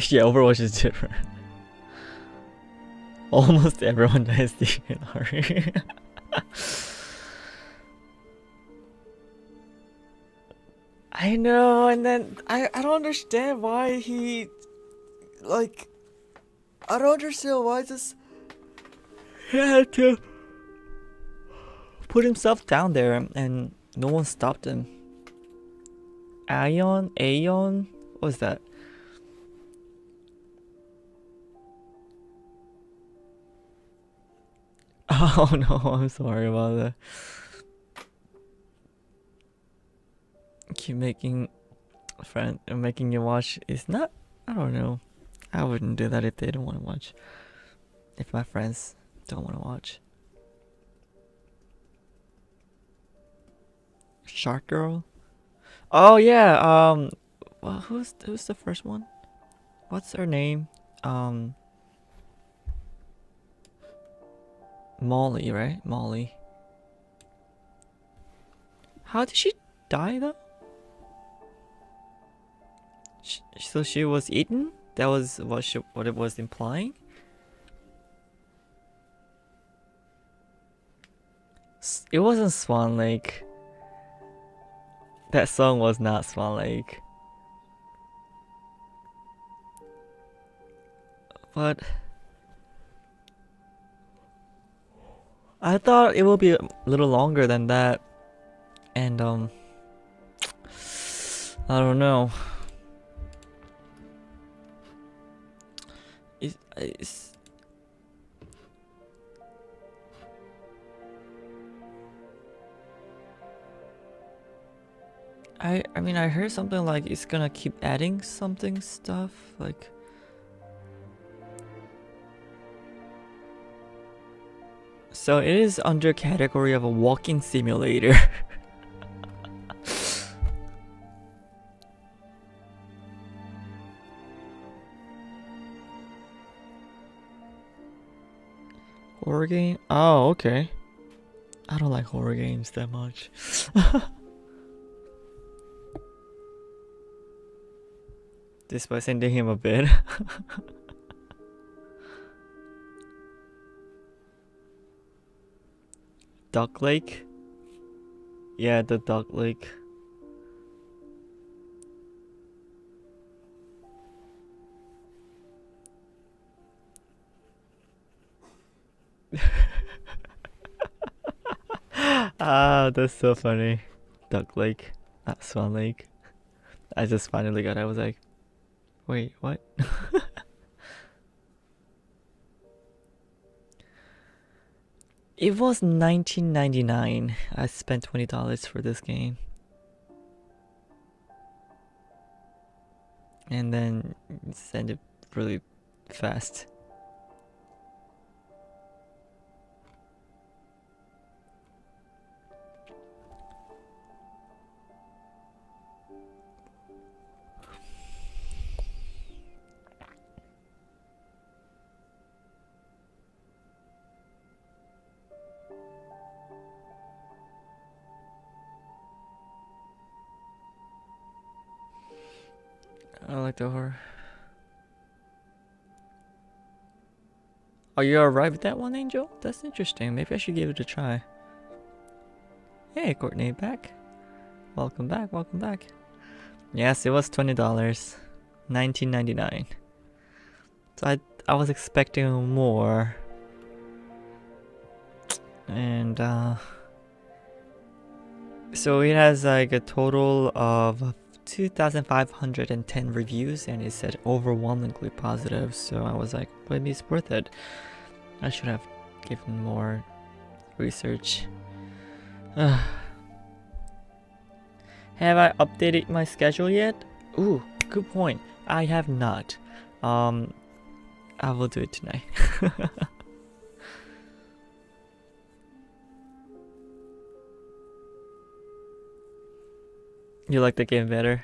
Yeah, Overwatch is different. Almost everyone dies DNR. I know, and then I don't understand why he, like, I don't understand why this he had to put himself down there and no one stopped him. Aeon? What was that? Oh no, I'm sorry about that. Keep making you watch is not, I don't know. I wouldn't do that if they don't want to watch. If my friends don't want to watch. Shark Girl? Oh yeah, well, who's the first one? What's her name? Molly, right? Molly. How did she die though? So she was eaten? That was what it was implying? It wasn't Swan Lake. That song was not Swan Lake. But I thought it would be a little longer than that, and I don't know. It's I mean, I heard something like it's gonna keep adding something stuff like. So it is under category of a walking simulator. Horror game? Oh, okay. I don't like horror games that much. This was sending him a bit. Duck Lake? Yeah, the Duck Lake. Ah, that's so funny. Duck Lake, not Swan Lake. I just finally got it. I was like, wait, what? It was $19.99. I spent $20 for this game. And then send it really fast. I like the horror. Are you alright with that one, Angel? That's interesting. Maybe I should give it a try. Hey, Courtney, back. Welcome back, welcome back. Yes, it was $20. $19.99. So I was expecting more. And so it has like a total of 2,510 reviews, and it said overwhelmingly positive, so I was like, maybe it's worth it. I should have given more research. Have I updated my schedule yet? Ooh, good point. I have not. I will do it tonight. You like the game better?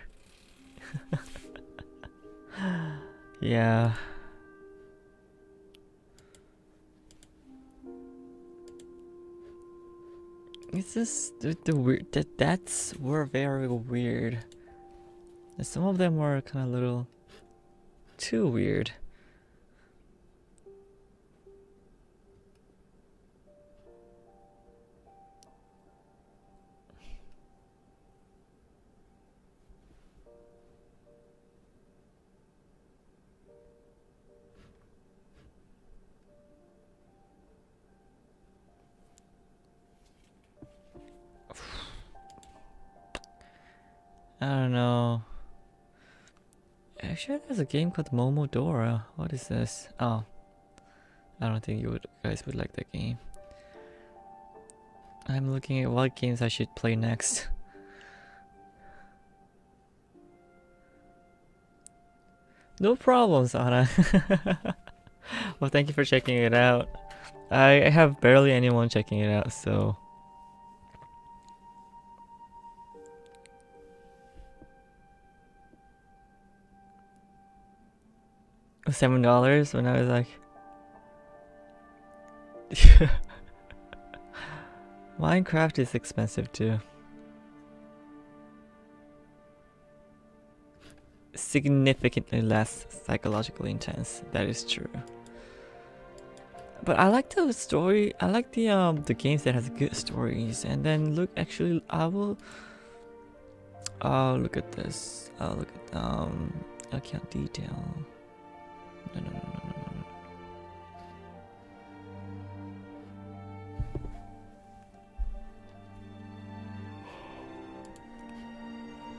Yeah. It's just the weird that's were very weird. And some of them were kind of a little too weird. I don't know. Actually, there's a game called Momodora. What is this? Oh, I don't think you guys would like that game. I'm looking at what games I should play next. No problems, Anna. Well, thank you for checking it out. I have barely anyone checking it out, so. $7 when I was like. Minecraft is expensive too. Significantly less psychologically intense. That is true. But I like the story. I like the games that has good stories. And then look, actually, I will. Oh, look at this. Oh, look at account detail. No.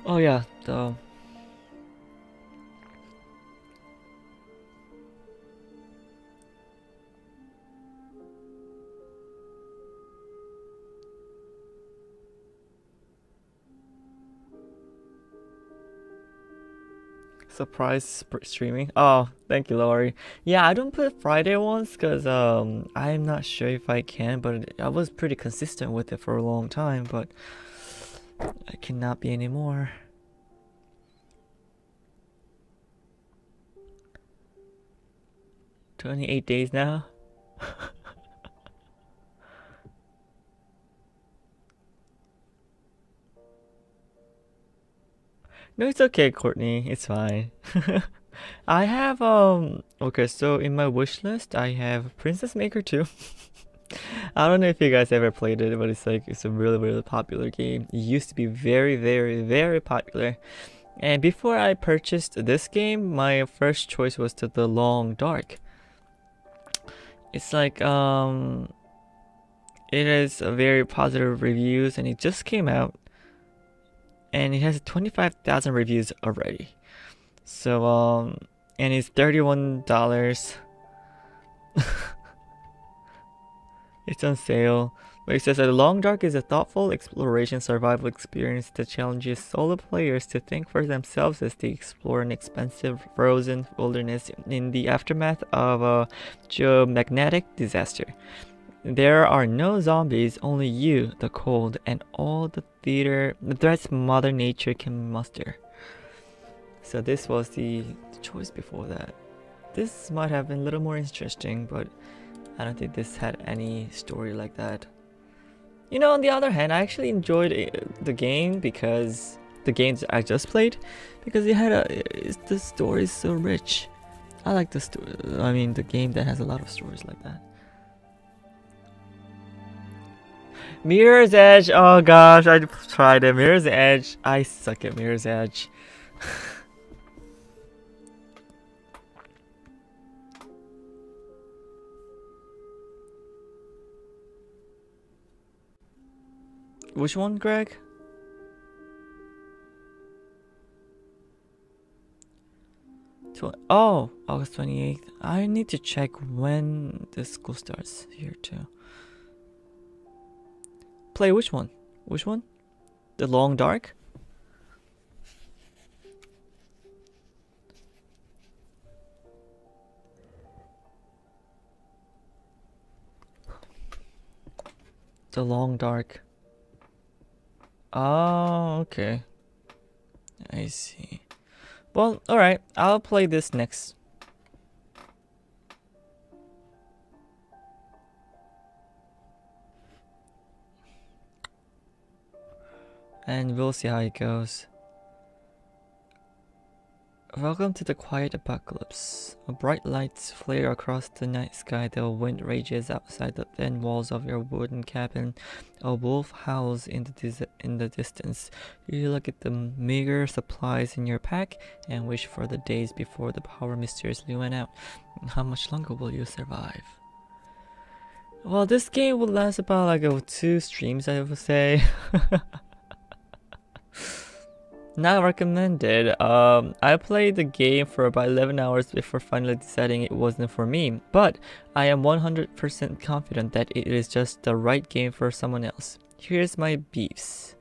Oh yeah, the surprise streaming. Oh, thank you, Laurie. Yeah, I don't put Friday ones because I'm not sure if I can, but I was pretty consistent with it for a long time, but I cannot be anymore. "28 days now." No, it's okay, Courtney. It's fine. I have okay, so in my wish list I have Princess Maker 2. I don't know if you guys ever played it, but it's a really popular game. It used to be very popular. And before I purchased this game, my first choice was to The Long Dark. It's like it has a very positive reviews and it just came out. And it has 25,000 reviews already. So and it's $31. It's on sale. But it says that Long Dark is a thoughtful exploration survival experience that challenges solo players to think for themselves as they explore an expansive frozen wilderness in the aftermath of a geomagnetic disaster. There are no zombies, only you, the cold, and all the threats Mother Nature can muster. So this was the choice before that. This might have been a little more interesting, but I don't think this had any story like that. You know, on the other hand, I actually enjoyed the game because the games I just played, because the story is so rich. I like the story. I mean, the game that has a lot of stories like that. Mirror's Edge. Oh gosh, I tried it. Mirror's Edge. I suck at Mirror's Edge. Which one, Greg? Oh, August 28th. I need to check when the school starts here too. Play which one? Which one? The Long Dark? The Long Dark. Oh, okay. I see. Well, alright. I'll play this next. And we'll see how it goes. Welcome to the quiet apocalypse. Bright lights flare across the night sky. The wind rages outside the thin walls of your wooden cabin. A wolf howls in the distance. You look at the meager supplies in your pack and wish for the days before the power mysteriously went out. How much longer will you survive? Well, this game will last about like 2 streams, I would say. Not recommended. I played the game for about 11 hours before finally deciding it wasn't for me, but I am 100% confident that it is just the right game for someone else. Here's my beefs.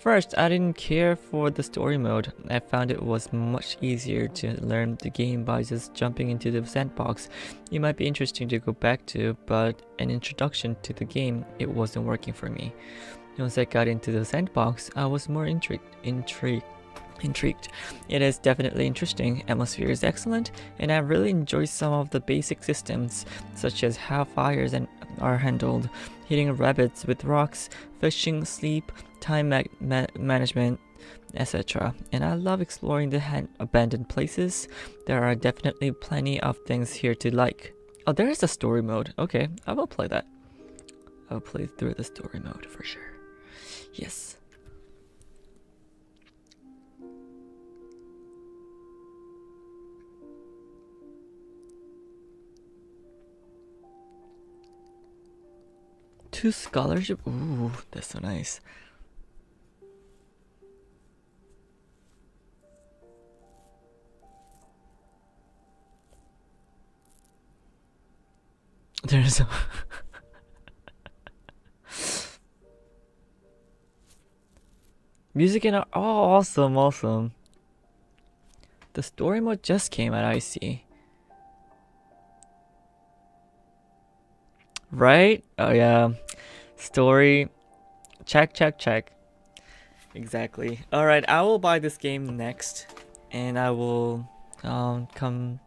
First, I didn't care for the story mode. I found it was much easier to learn the game by just jumping into the sandbox. It might be interesting to go back to, but an introduction to the game, it wasn't working for me. Once I got into the sandbox, I was more intrigued. It is definitely interesting, atmosphere is excellent, and I really enjoy some of the basic systems, such as how fires are handled, hitting rabbits with rocks, fishing, sleep, time management, etc. And I love exploring the abandoned places. There are definitely plenty of things here to like. Oh, there is a story mode. Okay, I will play that. I'll play through the story mode for sure. Yes. Two scholarship. Ooh, that's so nice. There's a music and art. Oh, awesome, awesome. The story mode just came out, I see. Right? Oh yeah. Story. Check, check, check. Exactly. Alright, I will buy this game next. And I will come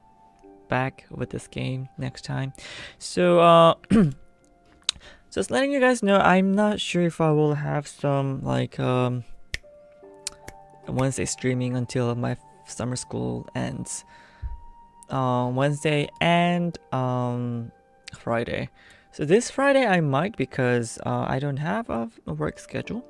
back with this game next time. So just letting you guys know, I'm not sure if I will have some like Wednesday streaming until my summer school ends. Wednesday and Friday. So this Friday I might, because I don't have a work schedule.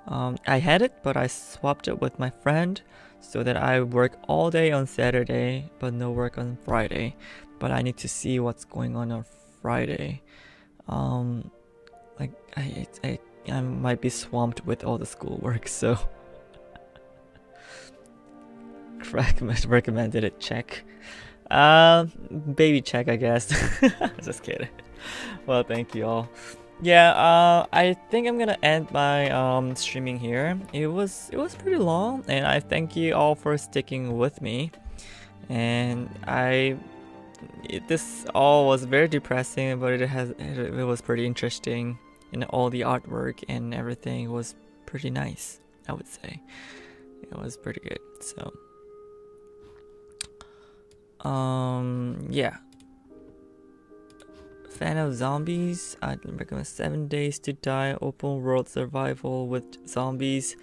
I had it, but I swapped it with my friend so that I work all day on Saturday but no work on Friday. But I need to see what's going on Friday. Like I might be swamped with all the schoolwork, so recommended it. Check. Baby check, I guess. Just kidding. Well, thank you all. Yeah, I think I'm gonna end my streaming here. It was pretty long, and I thank you all for sticking with me. And this all was very depressing, but it was pretty interesting, and all the artwork and everything was pretty nice, I would say. It was pretty good. So yeah. Fan of zombies? I'd recommend 7 Days to Die, open world survival with zombies.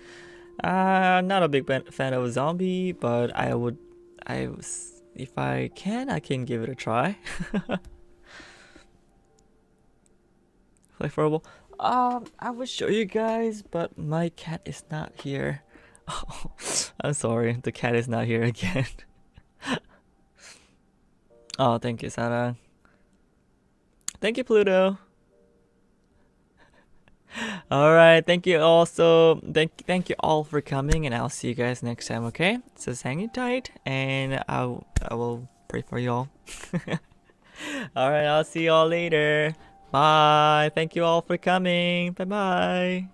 Not a big fan of zombie, but if I can give it a try. Preferable. I would show you guys, but my cat is not here. Oh, I'm sorry, the cat is not here again. Oh, thank you, Sarah. Thank you, Pluto. Alright, thank you also. Thank you all for coming, and I'll see you guys next time, okay? So hang tight, and I will pray for you all. Alright, I'll see you all later. Bye. Thank you all for coming. Bye bye.